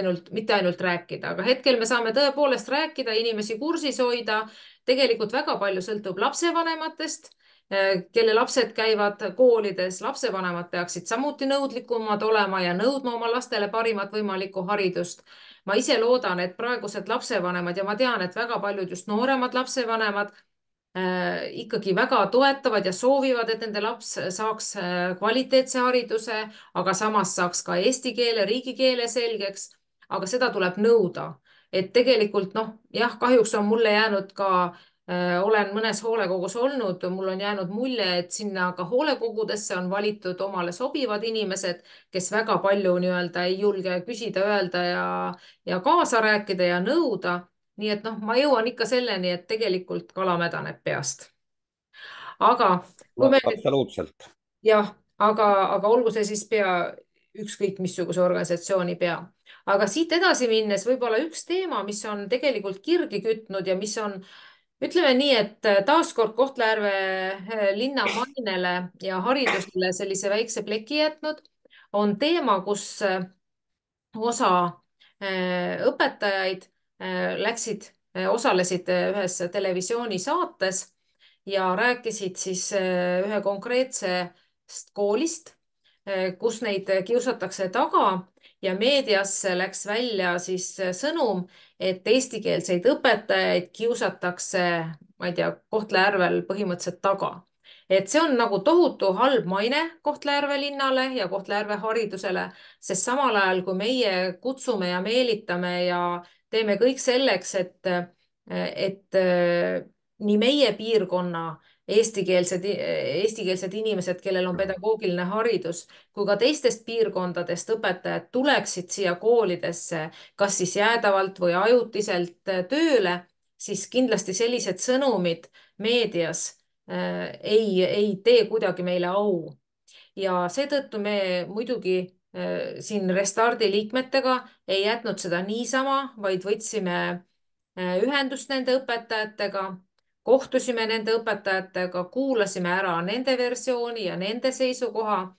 Speaker 1: ainult rääkida, aga hetkel me saame tõepoolest rääkida, inimesi kursis hoida. tegelikult väga palju sõltub lapsevanematest, kelle lapsed käivad koolides. Lapsevanemad peaksid samuti nõudlikumad olema ja nõudma oma lastele parimat võimalikku haridust. Ma ise loodan, et praegused lapsevanemad ja ma tean, et väga paljud just nooremad lapsevanemad ikkagi väga toetavad ja soovivad, et nende laps saaks kvaliteetse hariduse, aga samas saaks ka eesti keele, riigikeele selgeks. aga seda tuleb nõuda, et tegelikult noh, jah, kahjuks on mulle jäänud ka olen mõnes hoolekogus olnud, mul on jäänud mulje, et sinna ka hoolekogudesse on valitud omale sobivad inimesed, kes väga palju nii-öelda ei julge küsida, öelda ja kaasa rääkida ja nõuda. Nii et noh, ma jõuan ikka selleni, et tegelikult kala mädaneb peast. aga kui
Speaker 2: no
Speaker 1: me nüüd
Speaker 2: absoluutselt.
Speaker 1: jah, aga olgu see siis pea ükskõik missuguse organisatsiooni pea. aga siit edasi minnes võib-olla üks teema, mis on tegelikult kirgi kütnud ja mis on, ütleme nii, et taaskord Kohtla-Järve linna mainele ja haridusele sellise väikse pleki jätnud, on teema, kus osa õpetajaid osalesid ühes televisioonisaates ja rääkisid siis ühe konkreetsest koolist, kus neid kiusatakse taga ja meediasse läks välja siis sõnum, et eestikeelseid õpetajaid kiusatakse, ma ei tea, Kohtla-Järvel põhimõtteliselt taga. Et see on nagu tohutu halb maine Kohtla-Järve linnale ja Kohtla-Järve haridusele, sest samal ajal kui meie kutsume ja meelitame ja teeme kõik selleks, et nii meie piirkonna eestikeelsed inimesed, kellel on pedagoogiline haridus, kui ka teistest piirkondadest õpetajad tuleksid siia koolidesse, kas siis jäädavalt või ajutiselt tööle, siis kindlasti sellised sõnumid meedias ei tee kuidagi meile au. ja seetõttu me muidugi siin Restardi liikmetega ei jätnud seda niisama, vaid võtsime ühendust nende õpetajatega, kohtusime nende õpetajatega, kuulasime ära nende versiooni ja nende seisukoha.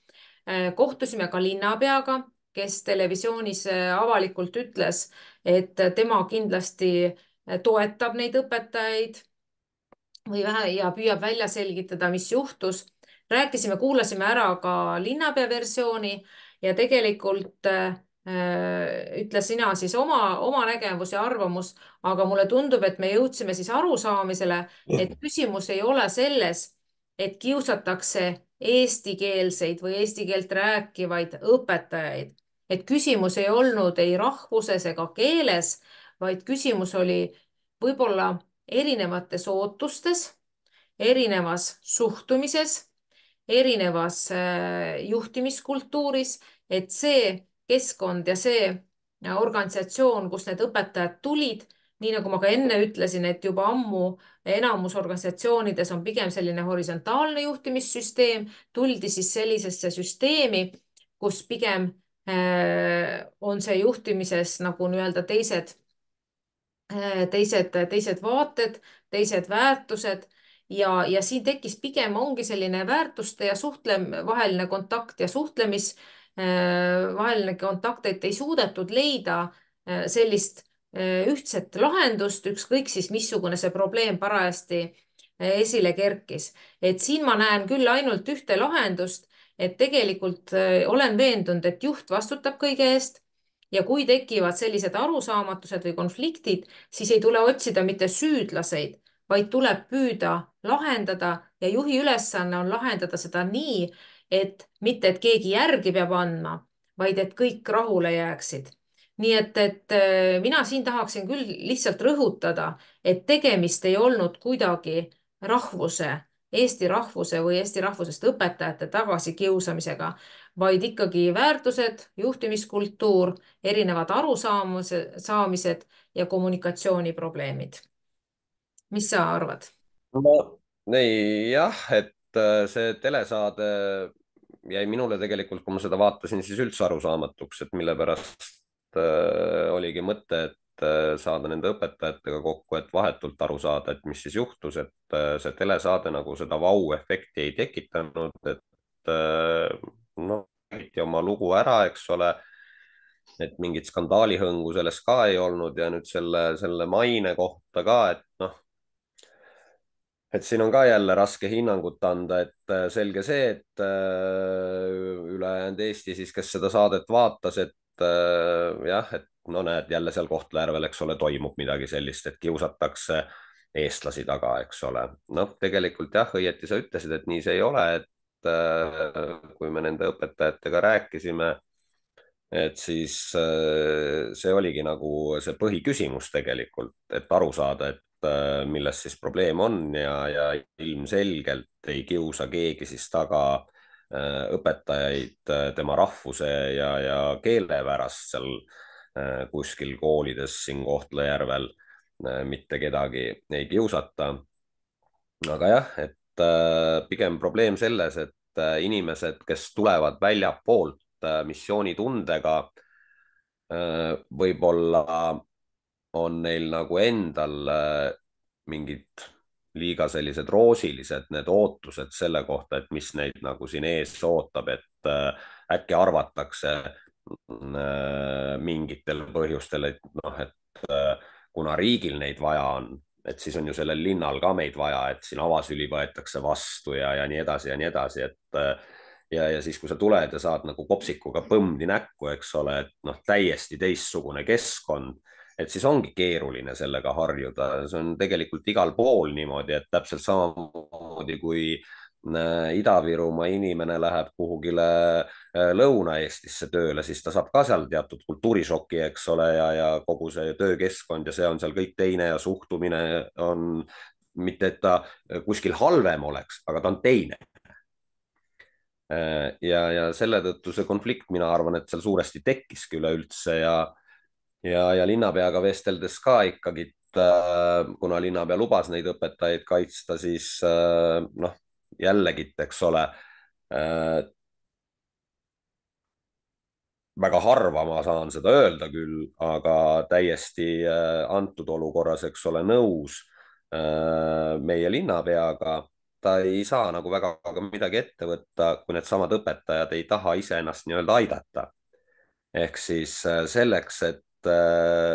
Speaker 1: kohtusime ka linnapeaga, kes televisioonis avalikult ütles, et tema kindlasti toetab neid õpetajaid või vähe ja püüab välja selgitada, mis juhtus. rääkisime, kuulasime ära ka linnapea versiooni ja tegelikult ütle sina siis oma nägemus ja arvamus, aga mulle tundub, et me jõudsime siis arusaamisele, et küsimus ei ole selles, et kiusatakse eestikeelseid või eesti keelt rääkivaid õpetajaid. et küsimus ei olnud ei rahvuses ega keeles, vaid küsimus oli võib-olla erinevates ootustes, erinevas suhtumises, erinevas juhtimiskultuuris, et see keskkond ja see organisatsioon, kus need õpetajad tulid, nii nagu ma ka enne ütlesin, et juba ammu enamus organisatsioonides on pigem selline horisontaalne juhtimissüsteem, tuldi siis sellisesse süsteemi, kus pigem on see juhtimises nagu nii-öelda teised vaated, teised väärtused ja siin tekkis pigem ongi selline väärtuste ja vaheline kontakt ja vaheline kontakt, et ei suudetud leida sellist ühtset lahendust, ükskõik siis missugune see probleem parajasti esile kerkis. et siin ma näen küll ainult ühte lahendust, et tegelikult olen veendunud, et juht vastutab kõige eest ja kui tekivad sellised arusaamatused või konfliktid, siis ei tule otsida mitte süüdlaseid, vaid tuleb püüda lahendada ja juhi ülesanne on lahendada seda nii, et mitte, et keegi järgi peab andma, vaid et kõik rahule jääksid. nii et mina siin tahaksin küll lihtsalt rõhutada, et tegemist ei olnud kuidagi rahvuse, eesti rahvuse või eesti rahvusest õpetajate tagasikiusamisega, vaid ikkagi väärtused, juhtimiskultuur, erinevad arusaamised ja kommunikatsiooniprobleemid. Mis sa arvad?
Speaker 2: no ei jah, et see telesaade jäi minule tegelikult, kui ma seda vaatasin, siis üldse arusaamatuks, et mille pärast oligi mõte, et saada nende õpetajatega kokku, et vahetult aru saada, et mis siis juhtus, et see telesaade nagu seda vau-efekti ei tekitanud, et noh, räägiti oma lugu ära, eks ole, et mingit skandaalihõngu selles ka ei olnud ja nüüd selle maine kohta ka, et noh, et siin on ka jälle raske hinnangut anda, et selge see, et ülejäänud Eesti siis, kes seda saadet vaatas, et jah, et no näed, jälle seal Kohtla-Järvel, eks ole, toimub midagi sellist, et kiusatakse eestlasi taga, eks ole. noh, tegelikult jah, õieti sa ütlesid, et nii see ei ole, et kui me nende õpetajatega rääkisime, et siis see oligi nagu see põhiküsimus tegelikult, et aru saada, et milles siis probleem on ja ilmselgelt ei kiusa keegi siis taga õpetajaid tema rahvuse ja keele pärast seal kuskil koolides siin Kohtla-Järvel mitte kedagi ei kiusata. aga jah, et pigem probleem selles, et inimesed, kes tulevad väljapoolt missioonitundega, võib-olla on neil nagu endal mingid liiga sellised roosilised need ootused selle kohta, et mis neid nagu siin ees ootab, et äkki arvatakse mingitel põhjustel, et noh, et kuna riigil neid vaja on, et siis on ju sellel linnal ka meid vaja, et siin avasüli võetakse vastu ja nii edasi ja nii edasi, et ja siis, kui sa tuled ja saad nagu kopsikuga põmdi näkku, eks ole, et noh, täiesti teistsugune keskkond, et siis ongi keeruline sellega harjuda. see on tegelikult igal pool niimoodi, et täpselt samamoodi kui Ida-Virumaa inimene läheb kuhugile Lõuna-Eestisse tööle, siis ta saab ka seal teatud kultuurišoki, eks ole, ja kogu see töökeskkond ja see on seal kõik teine ja suhtumine on mitte, et ta kuskil halvem oleks, aga ta on teine. ja selle tõttu see konflikt, mina arvan, et seal suuresti tekkiski üleüldse ja linnapeaga vesteldes ka ikkagi, kuna linnapea lubas neid õpetajaid kaitsta, siis noh, jällegi, eks ole, väga harva ma saan seda öelda küll, aga täiesti antud olukorras, eks ole, nõus meie linnapeaga. ta ei saa nagu väga midagi ette võtta, kui needsamad õpetajad ei taha iseennast nii-öelda aidata. ehk siis selleks, et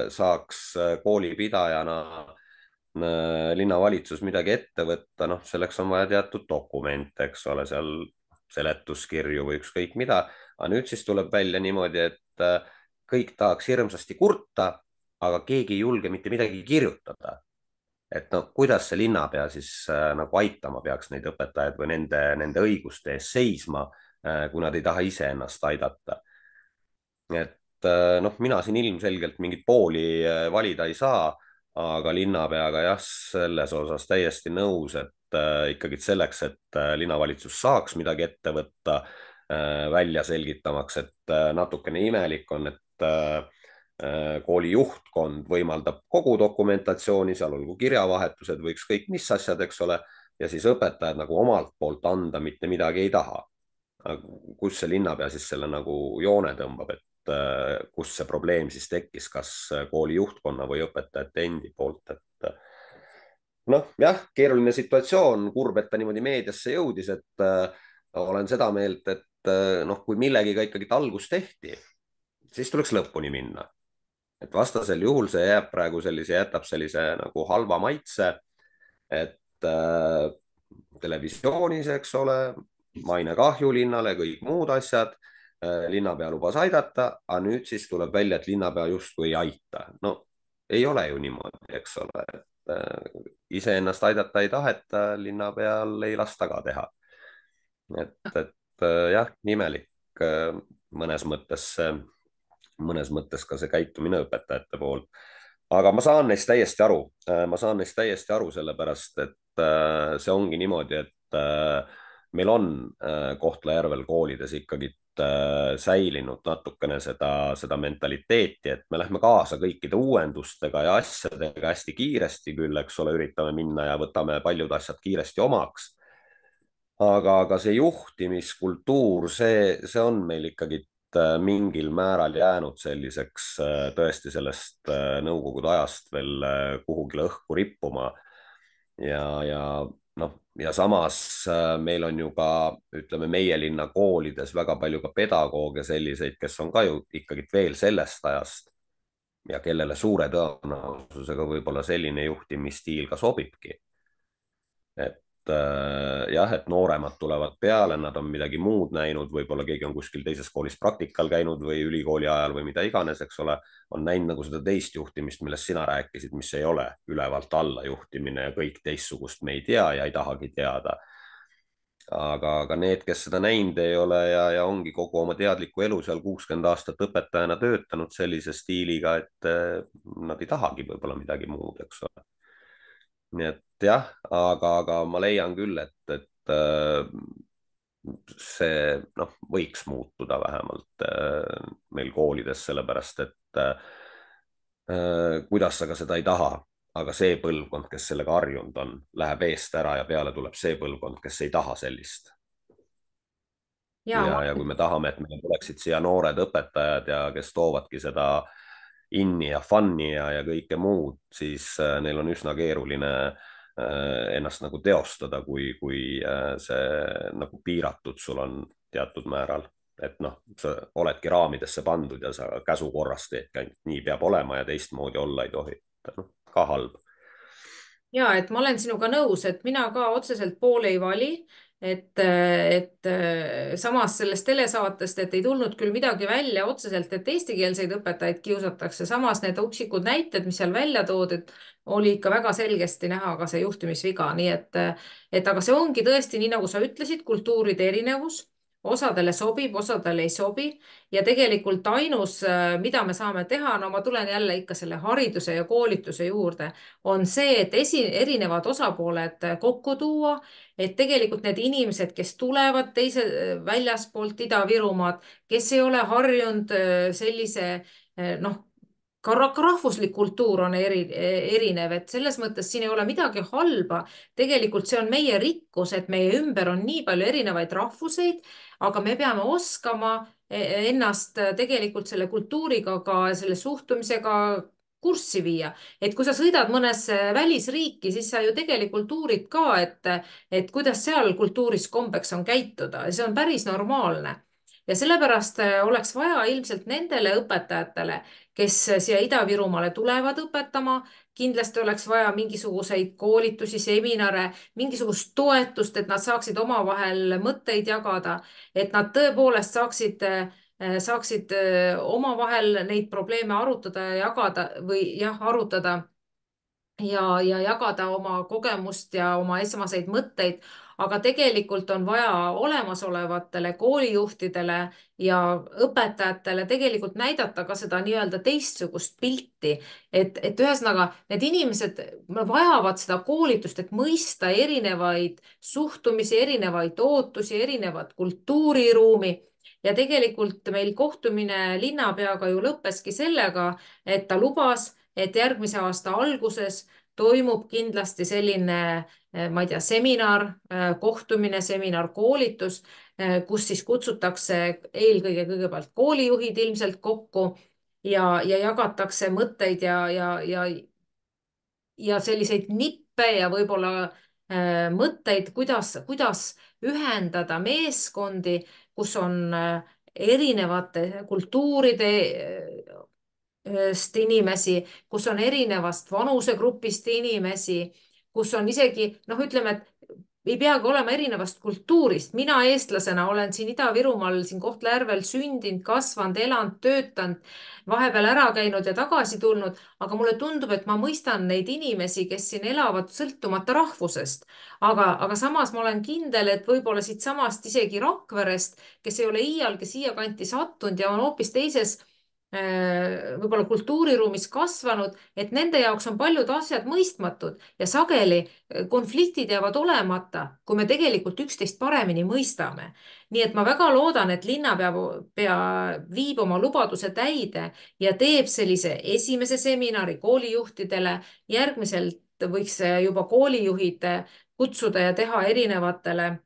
Speaker 2: saaks koolipidajana linnavalitsus midagi ette võtta, noh, selleks on vaja teatud dokumente, eks ole, seal seletuskirju või ükskõik mida. aga nüüd siis tuleb välja niimoodi, et kõik tahaks hirmsasti kurta, aga keegi ei julge mitte midagi kirjutada. et no kuidas see linnapea siis nagu aitama peaks neid õpetajaid või nende õiguste eest seisma, kui nad ei taha iseennast aidata. et noh, mina siin ilmselgelt mingit pooli valida ei saa, aga linnapeaga jah, selles osas täiesti nõus, et ikkagi selleks, et linnavalitsus saaks midagi ette võtta, välja selgitamaks, et natukene imelik on, et kooli juhtkond võimaldab kogu dokumentatsiooni, seal olgu kirjavahetused või ükskõik mis asjad, eks ole, ja siis õpetajad nagu omalt poolt anda mitte midagi ei taha. kus see linnapea siis selle nagu joone tõmbab, et kus see probleem siis tekkis, kas kooli juhtkonna või õpetajate endi poolt, et noh, jah, keeruline situatsioon, kurb, et ta niimoodi meediasse jõudis, et olen seda meelt, et noh, kui millegiga ikkagi algus tehti, siis tuleks lõpuni minna. et vastasel juhul see jääb praegu jätab sellise nagu halva maitse, et televisioonis, eks ole, mainekahju linnale, kõik muud asjad, linnapea lubas aidata, aga nüüd siis tuleb välja, et linnapea justkui ei aita. No ei ole ju niimoodi, eks ole. Iseennast aidata ei taheta, linnapeal ei lasta ka teha. et jah, imelik mõnes mõttes, mõnes mõttes ka see käitumine õpetajate poolt. aga ma saan neist täiesti aru, ma saan neist täiesti aru, sellepärast et see ongi niimoodi, et meil on Kohtla-Järvel koolides ikkagi säilinud natukene seda mentaliteeti, et me lähme kaasa kõikide uuendustega ja asjadega hästi kiiresti küll, eks ole, üritame minna ja võtame paljud asjad kiiresti omaks. aga see juhtimiskultuur, see on meil ikkagi mingil määral jäänud selliseks tõesti sellest nõukogude ajast veel kuhugile õhku rippuma. ja noh, ja samas meil on ju ka, ütleme, meie linna koolides väga palju ka pedagooge selliseid, kes on ka ju ikkagi veel sellest ajast ja kellele suure tõenäosusega võib-olla selline juhtimisstiil ka sobibki. et jah, et nooremad tulevad peale, nad on midagi muud näinud, võib-olla keegi on kuskil teises koolis praktikal käinud või ülikooli ajal või mida iganes, eks ole, on näinud nagu seda teist juhtimist, millest sina rääkisid, mis ei ole ülevalt alla juhtimine ja kõik teistsugust me ei tea ja ei tahagi teada. aga need, kes seda näinud ei ole ja ongi kogu oma teadliku elu seal 60 aastat õpetajana töötanud sellise stiiliga, et nad ei tahagi võib-olla midagi muud, eks ole. Nii et jah, aga ma leian küll, et see noh, võiks muutuda vähemalt meil koolides, sellepärast et kuidas sa ka seda ei taha, aga see põlvkond, kes sellega harjunud on, läheb eest ära ja peale tuleb see põlvkond, kes ei taha sellist.
Speaker 1: ja ma
Speaker 2: ja kui me tahame, et meil tuleksid siia noored õpetajad ja kes toovadki seda inni ja fun'i ja kõike muud, siis neil on üsna keeruline ennast nagu teostada, kui see nagu piiratud sul on teatud määral. Et noh, sa oledki raamidesse pandud ja sa käsu korras teedki ainult nii peab olema ja teistmoodi olla ei tohi. No, ka halb.
Speaker 1: ja et ma olen sinuga nõus, et mina ka otseselt poole ei vali. et samas sellest telesaatest, et ei tulnud küll midagi välja otseselt, et eestikeelseid õpetajaid kiusatakse, samas need üksikud näited, mis seal välja toodi, oli ikka väga selgesti näha ka see juhtimisviga, nii et aga see ongi tõesti nii, nagu sa ütlesid, kultuuride erinevus. Osadele sobib, osadele ei sobi ja tegelikult ainus, mida me saame teha, no ma tulen jälle ikka selle hariduse ja koolituse juurde, on see, et erinevad osapooled kokku tuua, et tegelikult need inimesed, kes tulevad väljaspoolt Ida-Virumaad, kes ei ole harjunud sellise noh, ka rahvuslik kultuur on erinev, et selles mõttes siin ei ole midagi halba. tegelikult see on meie rikkus, et meie ümber on nii palju erinevaid rahvuseid, aga me peame oskama ennast tegelikult selle kultuuriga, ka selle suhtumisega kurssi viia. Et kui sa sõidad mõnesse välisriiki, siis sa ju tegelikult uurid ka, et kuidas seal kultuuris kombeks on käituda ja see on päris normaalne. Ja sellepärast oleks vaja ilmselt nendele õpetajatele, kes siia Ida-Virumaale tulevad õpetama, kindlasti oleks vaja mingisuguseid koolitusi, seminare, mingisugust toetust, et nad saaksid omavahel mõtteid jagada, et nad tõepoolest saaksid omavahel neid probleeme arutada ja jagada või jah, arutada ja jagada oma kogemust ja oma esmaseid mõtteid. Aga tegelikult on vaja olemasolevatele koolijuhtidele ja õpetajatele tegelikult näidata ka seda nii-öelda teistsugust pilti. et ühesõnaga need inimesed vajavad seda koolitust, et mõista erinevaid suhtumisi, erinevaid ootusi, erinevat kultuuriruumi. Ja tegelikult meil kohtumine linnapeaga ju lõppeski sellega, et ta lubas, et järgmise aasta alguses toimub kindlasti selline, ma ei tea, seminar, kohtumine, seminar, koolitus, kus siis kutsutakse eelkõige kõigepealt koolijuhid ilmselt kokku ja jagatakse mõtteid ja selliseid nippe ja võib-olla mõtteid, kuidas ühendada meeskondi, kus on erinevate kultuuride inimesi, kus on erinevast vanusegrupist inimesi, kus on isegi noh, ütleme, et ei peagi olema erinevast kultuurist. mina eestlasena olen siin Ida-Virumaal, siin Kohtla-Järvel sündinud, kasvanud, elanud, töötanud, vahepeal ära käinud ja tagasi tulnud, aga mulle tundub, et ma mõistan neid inimesi, kes siin elavad, sõltumata rahvusest. aga samas ma olen kindel, et võib-olla siitsamast isegi Rakverest, kes ei ole iialgi siiakanti sattunud ja on hoopis teises võib-olla kultuuriruumis kasvanud, et nende jaoks on paljud asjad mõistmatud ja sageli konfliktid jäävad olemata, kui me tegelikult üksteist paremini mõistame. nii et ma väga loodan, et linnapea viib oma lubaduse täide ja teeb sellise esimese seminari koolijuhtidele. Järgmiselt võiks juba koolijuhid kutsuda ja teha erinevatele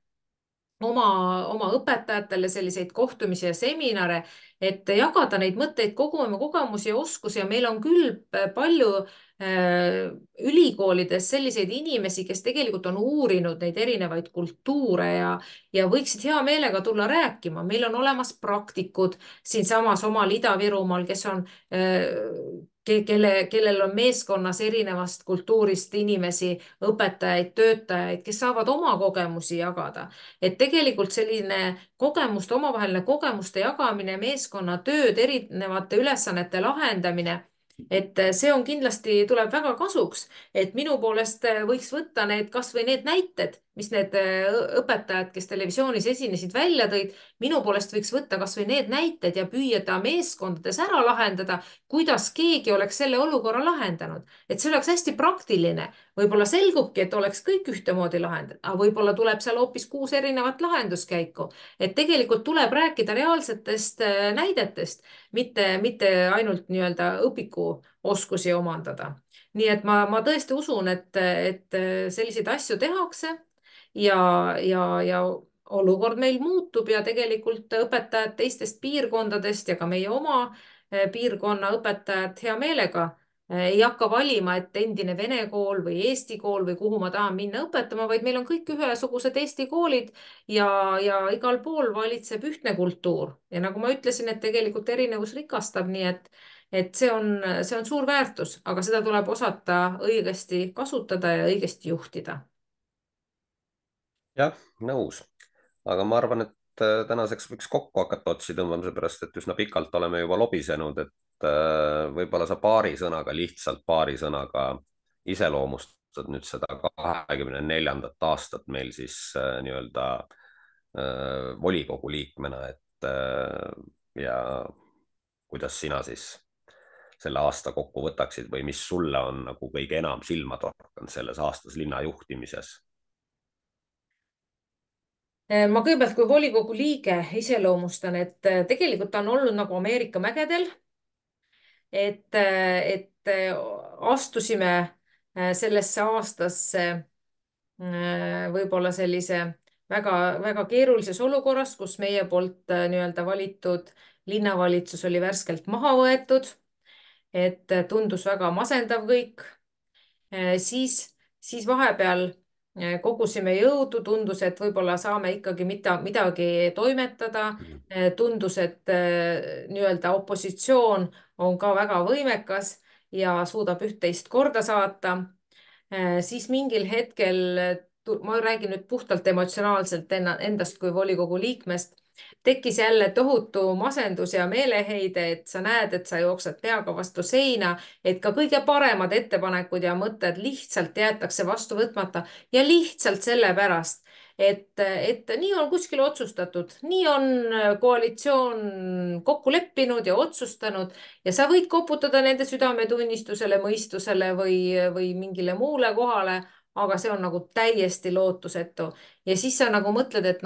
Speaker 1: oma õpetajatele selliseid kohtumisi ja seminare, et jagada neid mõtteid, kogume kogemusi ja oskusi ja meil on küll palju ülikoolides selliseid inimesi, kes tegelikult on uurinud neid erinevaid kultuure ja võiksid hea meelega tulla rääkima. meil on olemas praktikud siinsamas omal Ida-Virumaal, kes on kellel on meeskonnas erinevast kultuurist inimesi, õpetajaid, töötajaid, kes saavad oma kogemusi jagada. et tegelikult selline kogemuste, omavaheline kogemuste jagamine, meeskonnatööd, erinevate ülesannete lahendamine, et see on kindlasti, tuleb väga kasuks, et minu poolest võiks võtta need, kasvõi need näited, mis need õpetajad, kes televisioonis esinesid, välja tõid. minu poolest võiks võtta kasvõi need näited ja püüda meeskondades ära lahendada, kuidas keegi oleks selle olukorra lahendanud, et see oleks hästi praktiline. võib-olla selgubki, et oleks kõik ühtemoodi lahendatud, aga võib-olla tuleb seal hoopis 6 erinevat lahenduskäiku. et tegelikult tuleb rääkida reaalsetest näidetest, mitte ainult nii-öelda õpikuoskusi omandada. nii et ma tõesti usun, et selliseid asju tehakse ja olukord meil muutub ja tegelikult õpetajad teistest piirkondadest ja ka meie oma piirkonna õpetajad hea meelega ei hakka valima, et endine vene kool või eesti kool või kuhu ma tahan minna õpetama, vaid meil on kõik ühesugused eesti koolid ja igal pool valitseb ühtne kultuur. ja nagu ma ütlesin, et tegelikult erinevus rikastab, nii et see on suur väärtus, aga seda tuleb osata õigesti kasutada ja õigesti juhtida.
Speaker 2: jah, nõus, aga ma arvan, et tänaseks võiks kokku hakata otsi tõmbama, seepärast et üsna pikalt oleme juba lobisenud, et võib-olla sa paari sõnaga, lihtsalt paari sõnaga iseloomustad nüüd seda 24. aastat meil siis nii-öelda volikogu liikmena, et ja kuidas sina siis selle aasta kokku võtaksid või mis sulle on nagu kõige enam silma torkanud selles aastas linna juhtimises?
Speaker 1: ma kõigepealt kui volikogu liige iseloomustan, et tegelikult ta on olnud nagu Ameerika mägedel, et astusime sellesse aastasse võib-olla sellise väga-väga keerulises olukorras, kus meie poolt nii-öelda valitud linnavalitsus oli värskelt maha võetud, et tundus väga masendav kõik. siis vahepeal kogusime jõudu, tundus, et võib-olla saame ikkagi midagi toimetada. tundus, et nii-öelda opositsioon on ka väga võimekas ja suudab üht-teist korda saata. siis mingil hetkel, ma räägin nüüd puhtalt emotsionaalselt endast kui volikogu liikmest, tekkis jälle tohutu masendus ja meeleheide, et sa näed, et sa jooksed peaga vastu seina, et ka kõige paremad ettepanekud ja mõtted lihtsalt jäetakse vastu võtmata ja lihtsalt sellepärast, et nii on kuskil otsustatud, nii on koalitsioon kokku leppinud ja otsustanud ja sa võid koputada nende südametunnistusele, mõistusele või mingile muule kohale, aga see on nagu täiesti lootusetu. ja siis sa nagu mõtled, et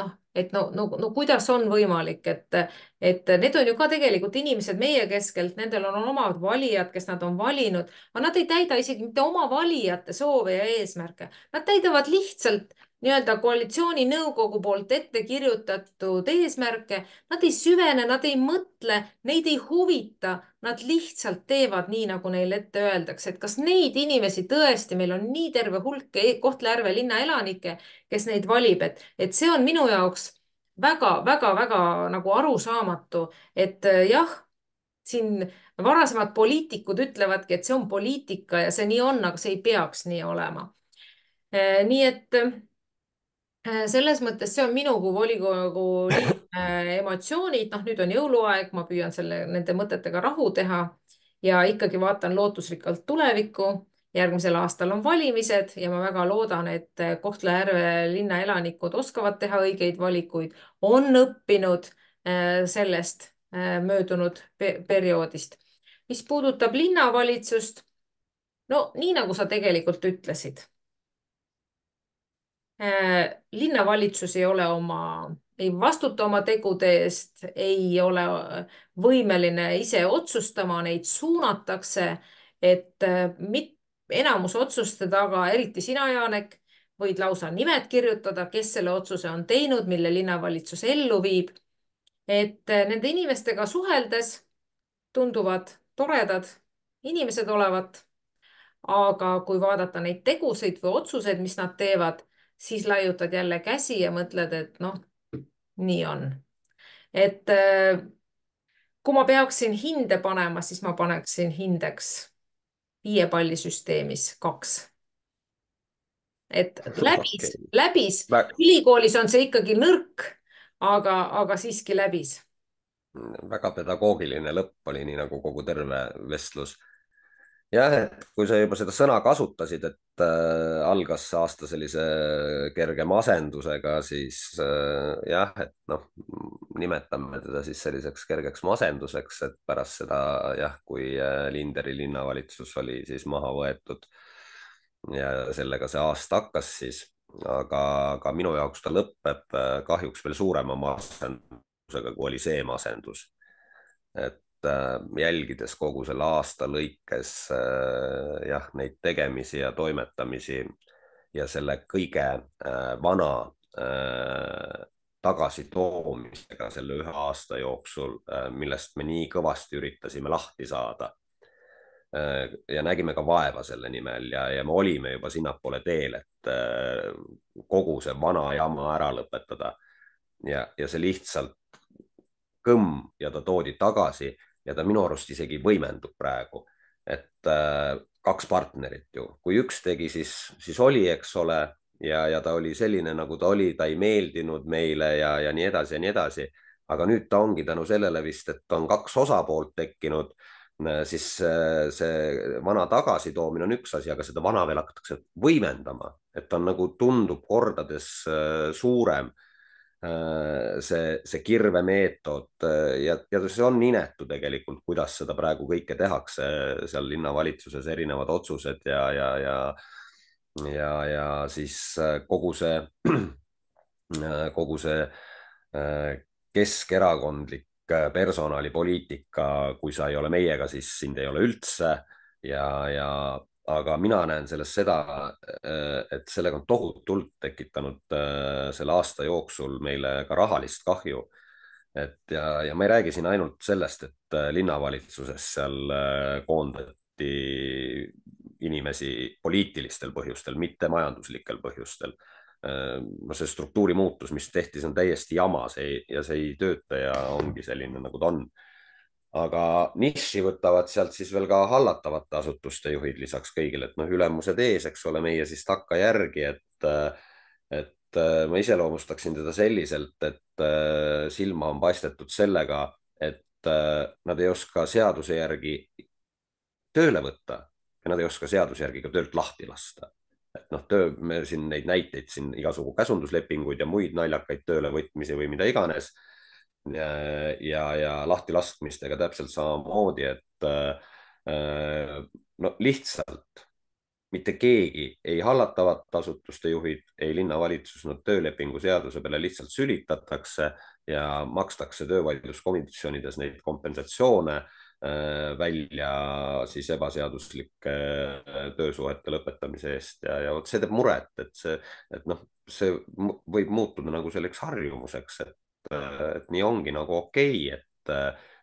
Speaker 1: no kuidas on võimalik, et need on ju ka tegelikult inimesed meie keskelt, nendel on omad valijad, kes nad on valinud, aga nad ei täida isegi mitte oma valijate soove ja eesmärke. Nad täidavad lihtsalt nii-öelda koalitsiooninõukogu poolt ette kirjutatud eesmärke. Nad ei süvene, nad ei mõtle, neid ei huvita, nad lihtsalt teevad nii, nagu neile ette öeldakse. Et kas neid inimesi tõesti, meil on nii terve hulk Kohtla-Järve linna elanikke, kes neid valib, et see on minu jaoks väga-väga-väga nagu arusaamatu, et jah, siin varasemad poliitikud ütlevadki, et see on poliitika ja see nii on, aga see ei peaks nii olema. nii et selles mõttes see on minu kui volikogu liikme emotsioonid, noh, nüüd on jõuluaeg, ma püüan nende mõtetega rahu teha ja ikkagi vaatan lootusrikkalt tulevikku. järgmisel aastal on valimised ja ma väga loodan, et Kohtla-Järve linna elanikud oskavad teha õigeid valikuid, on õppinud sellest möödunud perioodist. mis puudutab linnavalitsust, no nii nagu sa tegelikult ütlesid, linnavalitsus ei vastuta oma tegude eest, ei ole võimeline ise otsustama, neid suunatakse, et enamus otsuste taga, eriti sina, Janek, võid lausa nimed kirjutada, kes selle otsuse on teinud, mille linnavalitsus ellu viib. et nende inimestega suheldes tunduvad toredad inimesed olevat, aga kui vaadata neid tegusid või otsuseid, mis nad teevad, siis laiutad jälle käsi ja mõtled, et noh, nii on. et kui ma peaksin hinde panema, siis ma paneksin hindeks 5 pallisüsteemis 2. et läbis,
Speaker 2: Okei.
Speaker 1: läbis, ülikoolis on see ikkagi nõrk, aga siiski läbis.
Speaker 2: Väga pedagoogiline lõpp oli, nii nagu kogu terve vestlus. jah, et kui sa juba seda sõna kasutasid, et algas see aasta sellise kerge masendusega, siis jah, et noh, nimetame teda siis selliseks kergeks masenduseks, et pärast seda jah, kui Linderi linnavalitsus oli siis maha võetud ja sellega see aasta hakkas siis, aga minu jaoks ta lõpeb kahjuks veel suurema masendusega, kui oli see masendus. et jälgides kogu selle aasta lõikes jah, neid tegemisi ja toimetamisi ja selle kõige vana tagasitoomisega selle 1 aasta jooksul, millest me nii kõvasti üritasime lahti saada. ja nägime ka vaeva selle nimel ja me olime juba sinnapoole teel, et kogu see vana jama ära lõpetada. ja see lihtsalt kõmm ja ta toodi tagasi ja ta minu arust isegi võimendub praegu, et 2 partnerit ju, kui üks tegi, siis oli, eks ole, ja ta oli selline, nagu ta oli, ta ei meeldinud meile ja nii edasi ja nii edasi. aga nüüd ta ongi tänu sellele vist, et on 2 osapoolt tekkinud, siis see vana tagasitoomine on üks asi, aga seda vana veel hakatakse võimendama, et ta on nagu tundub kordades suurem see kirvemeetod ja see on inetu tegelikult, kuidas seda praegu kõike tehakse seal linnavalitsuses, erinevad otsused ja siis kogu see keskerakondlik personalipoliitika, kui sa ei ole meiega, siis sind ei ole üldse aga mina näen selles seda, et sellega on tohutult tekitanud selle aasta jooksul meile ka rahalist kahju. ja ma ei räägi siin ainult sellest, et linnavalitsuses seal koondati inimesi poliitilistel põhjustel, mitte majanduslikel põhjustel. no see struktuuri muutus, mis tehti, see on täiesti jama, see ei tööta ja ongi selline, nagu ta on. aga niši võtavad sealt siis veel ka hallatavate asutuste juhid lisaks kõigile, et noh, ülemused ees, eks ole, meie siis takkajärgi, et ma iseloomustaksin teda selliselt, et silma on paistetud sellega, et nad ei oska seaduse järgi tööle võtta ja nad ei oska seaduse järgi ka töölt lahti lasta. et noh, me siin neid näiteid siin igasugu käsunduslepinguid ja muid naljakaid töölevõtmisi või mida iganes ja lahtilaskmistega täpselt samamoodi, et no lihtsalt mitte keegi, ei hallatavate asutuste juhid, ei linnavalitsus, no töölepingu seaduse peale lihtsalt sülitatakse ja makstakse töövaidluskomisjonides neid kompensatsioone välja siis ebaseaduslike töösuhete lõpetamise eest ja vot see teeb muret, et noh, see võib muutuda nagu selleks harjumuseks, et nii ongi nagu okei, et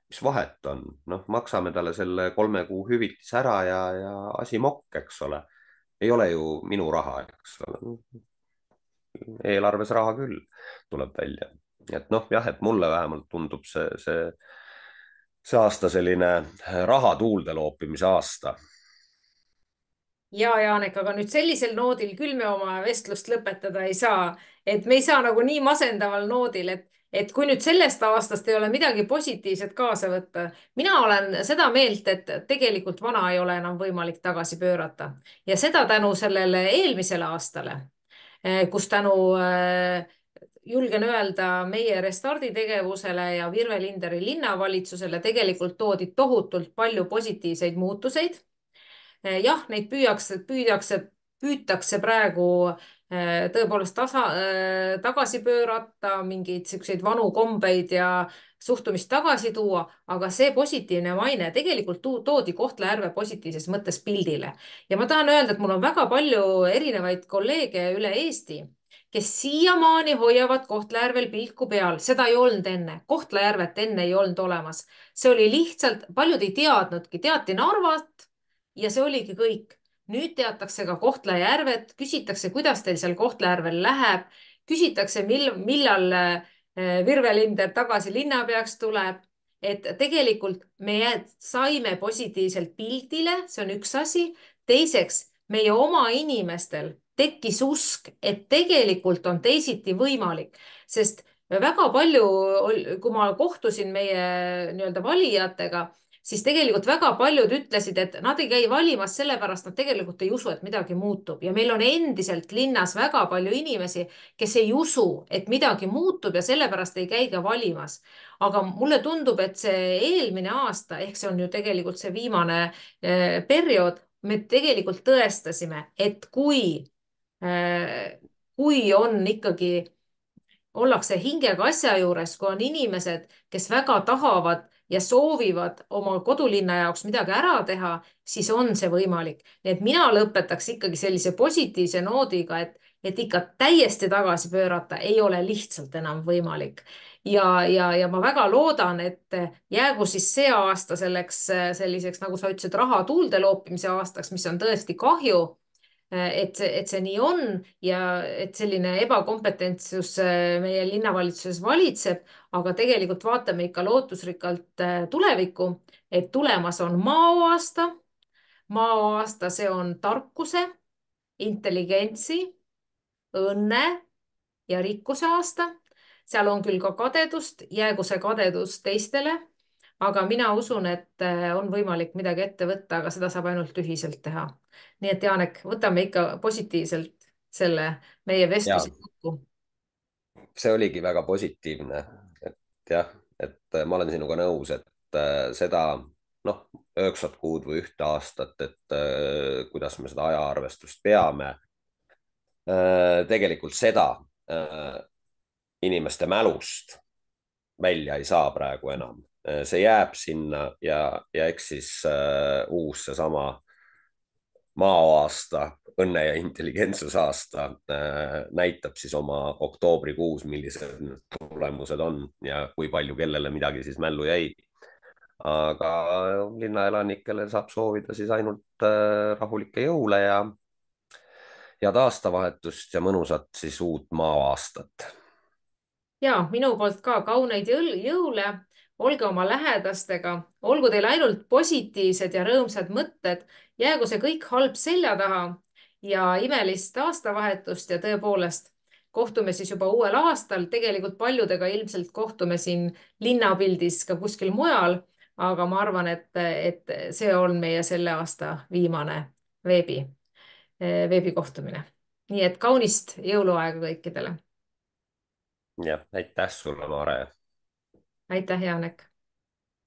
Speaker 2: mis vahet on, noh, maksame talle selle 3 kuu hüvitise ära ja asi mokk, eks ole. ei ole ju minu raha, eks ole. eelarves raha küll, tuleb välja. et noh, jah, et mulle vähemalt tundub see aasta selline raha tuulde loopimise aasta.
Speaker 1: ja Janek, aga nüüd sellisel noodil küll me oma vestlust lõpetada ei saa. Et me ei saa nagu nii masendaval noodil, et kui nüüd sellest aastast ei ole midagi positiivset kaasa võtta. Mina olen seda meelt, et tegelikult vana ei ole enam võimalik tagasi pöörata ja seda tänu sellele eelmisele aastale, kus tänu julgen öelda meie Restardi tegevusele ja Virve Linderi linnavalitsusele tegelikult toodi tohutult palju positiivseid muutuseid. Jah, neid püütakse praegu tõepoolest tagasi pöörata, mingeid siukseid vanu kombeid ja suhtumist tagasi tuua, aga see positiivne maine tegelikult toodi Kohtla-Järve positiivses mõttes pildile. Ja ma tahan öelda, et mul on väga palju erinevaid kolleege üle Eesti, kes siiamaani hoiavad Kohtla-Järvel pilku peal. Seda ei olnud enne. Kohtla-Järvet enne ei olnud olemas. See oli lihtsalt, paljud ei teadnudki, teati Narvat ja see oligi kõik. Nüüd teatakse ka Kohtla-Järvet, küsitakse, kuidas teil seal Kohtla-Järvel läheb, küsitakse, millal Virve Linder tagasi linnapeaks tuleb. Et tegelikult me saime positiivselt pildile, see on üks asi. Teiseks, meie oma inimestel tekkis usk, et tegelikult on teisiti võimalik, sest väga palju, kui ma kohtusin meie nii-öelda valijatega, siis tegelikult väga paljud ütlesid, et nad ei käi valimas sellepärast, nad tegelikult ei usu, et midagi muutub. Ja meil on endiselt linnas väga palju inimesi, kes ei usu, et midagi muutub ja sellepärast ei käi ka valimas. Aga mulle tundub, et see eelmine aasta, ehk see on ju tegelikult see viimane periood, me tegelikult tõestasime, et kui on ikkagi ollakse hingega asja juures, kui on inimesed, kes väga tahavad ja soovivad oma kodulinna jaoks midagi ära teha, siis on see võimalik. Nii et mina lõpetaks ikkagi sellise positiivse noodiga, et ikka täiesti tagasi pöörata ei ole lihtsalt enam võimalik. Ja ma väga loodan, et jäägu siis see aasta selleks selliseks, nagu sa ütlesid, raha tuulde loopimise aastaks, mis on tõesti kahju, et see nii on ja et selline ebakompetentsus meie linnavalitsuses valitseb, aga tegelikult vaatame ikka lootusrikkalt tulevikku, et tulemas on maoaasta. maoaasta, see on tarkuse, intelligentsi, õnne ja rikkuse aasta. seal on küll ka kadedust, jäägu see kadedus teistele, aga mina usun, et on võimalik midagi ette võtta, aga seda saab ainult ühiselt teha. Nii et Janek, võtame ikka positiivselt selle meie
Speaker 2: ja
Speaker 1: vestluse kokku.
Speaker 2: see oligi väga positiivne, et jah, et ma olen sinuga nõus, et seda noh, 9 kuud või 1 aastat, et kuidas me seda ajaarvestust peame, tegelikult seda inimeste mälust välja ei saa praegu enam. See jääb sinna ja eks siis uus seesama maoaasta, õnne ja intelligentsuse aasta näitab siis oma oktoobrikuus, millised need tulemused on ja kui palju kellele midagi siis mällu jäi. aga linnaelanikele saab soovida siis ainult rahulikke jõule ja head aastavahetust ja mõnusat siis uut maaaastat.
Speaker 1: Ja minu poolt ka kauneid jõule. Olge oma lähedastega, olgu teil ainult positiivsed ja rõõmsad mõtted, jäägu see kõik halb selja taha ja imelist aastavahetust ja tõepoolest kohtume siis juba uuel aastal. Tegelikult paljudega ilmselt kohtume siin linnapildis ka kuskil mujal, aga ma arvan, et see on meie selle aasta viimane veebikohtumine. Nii et kaunist jõuluaega kõikidele.
Speaker 2: jah, aitäh sulle, Mare.
Speaker 1: Aitäh, Janek.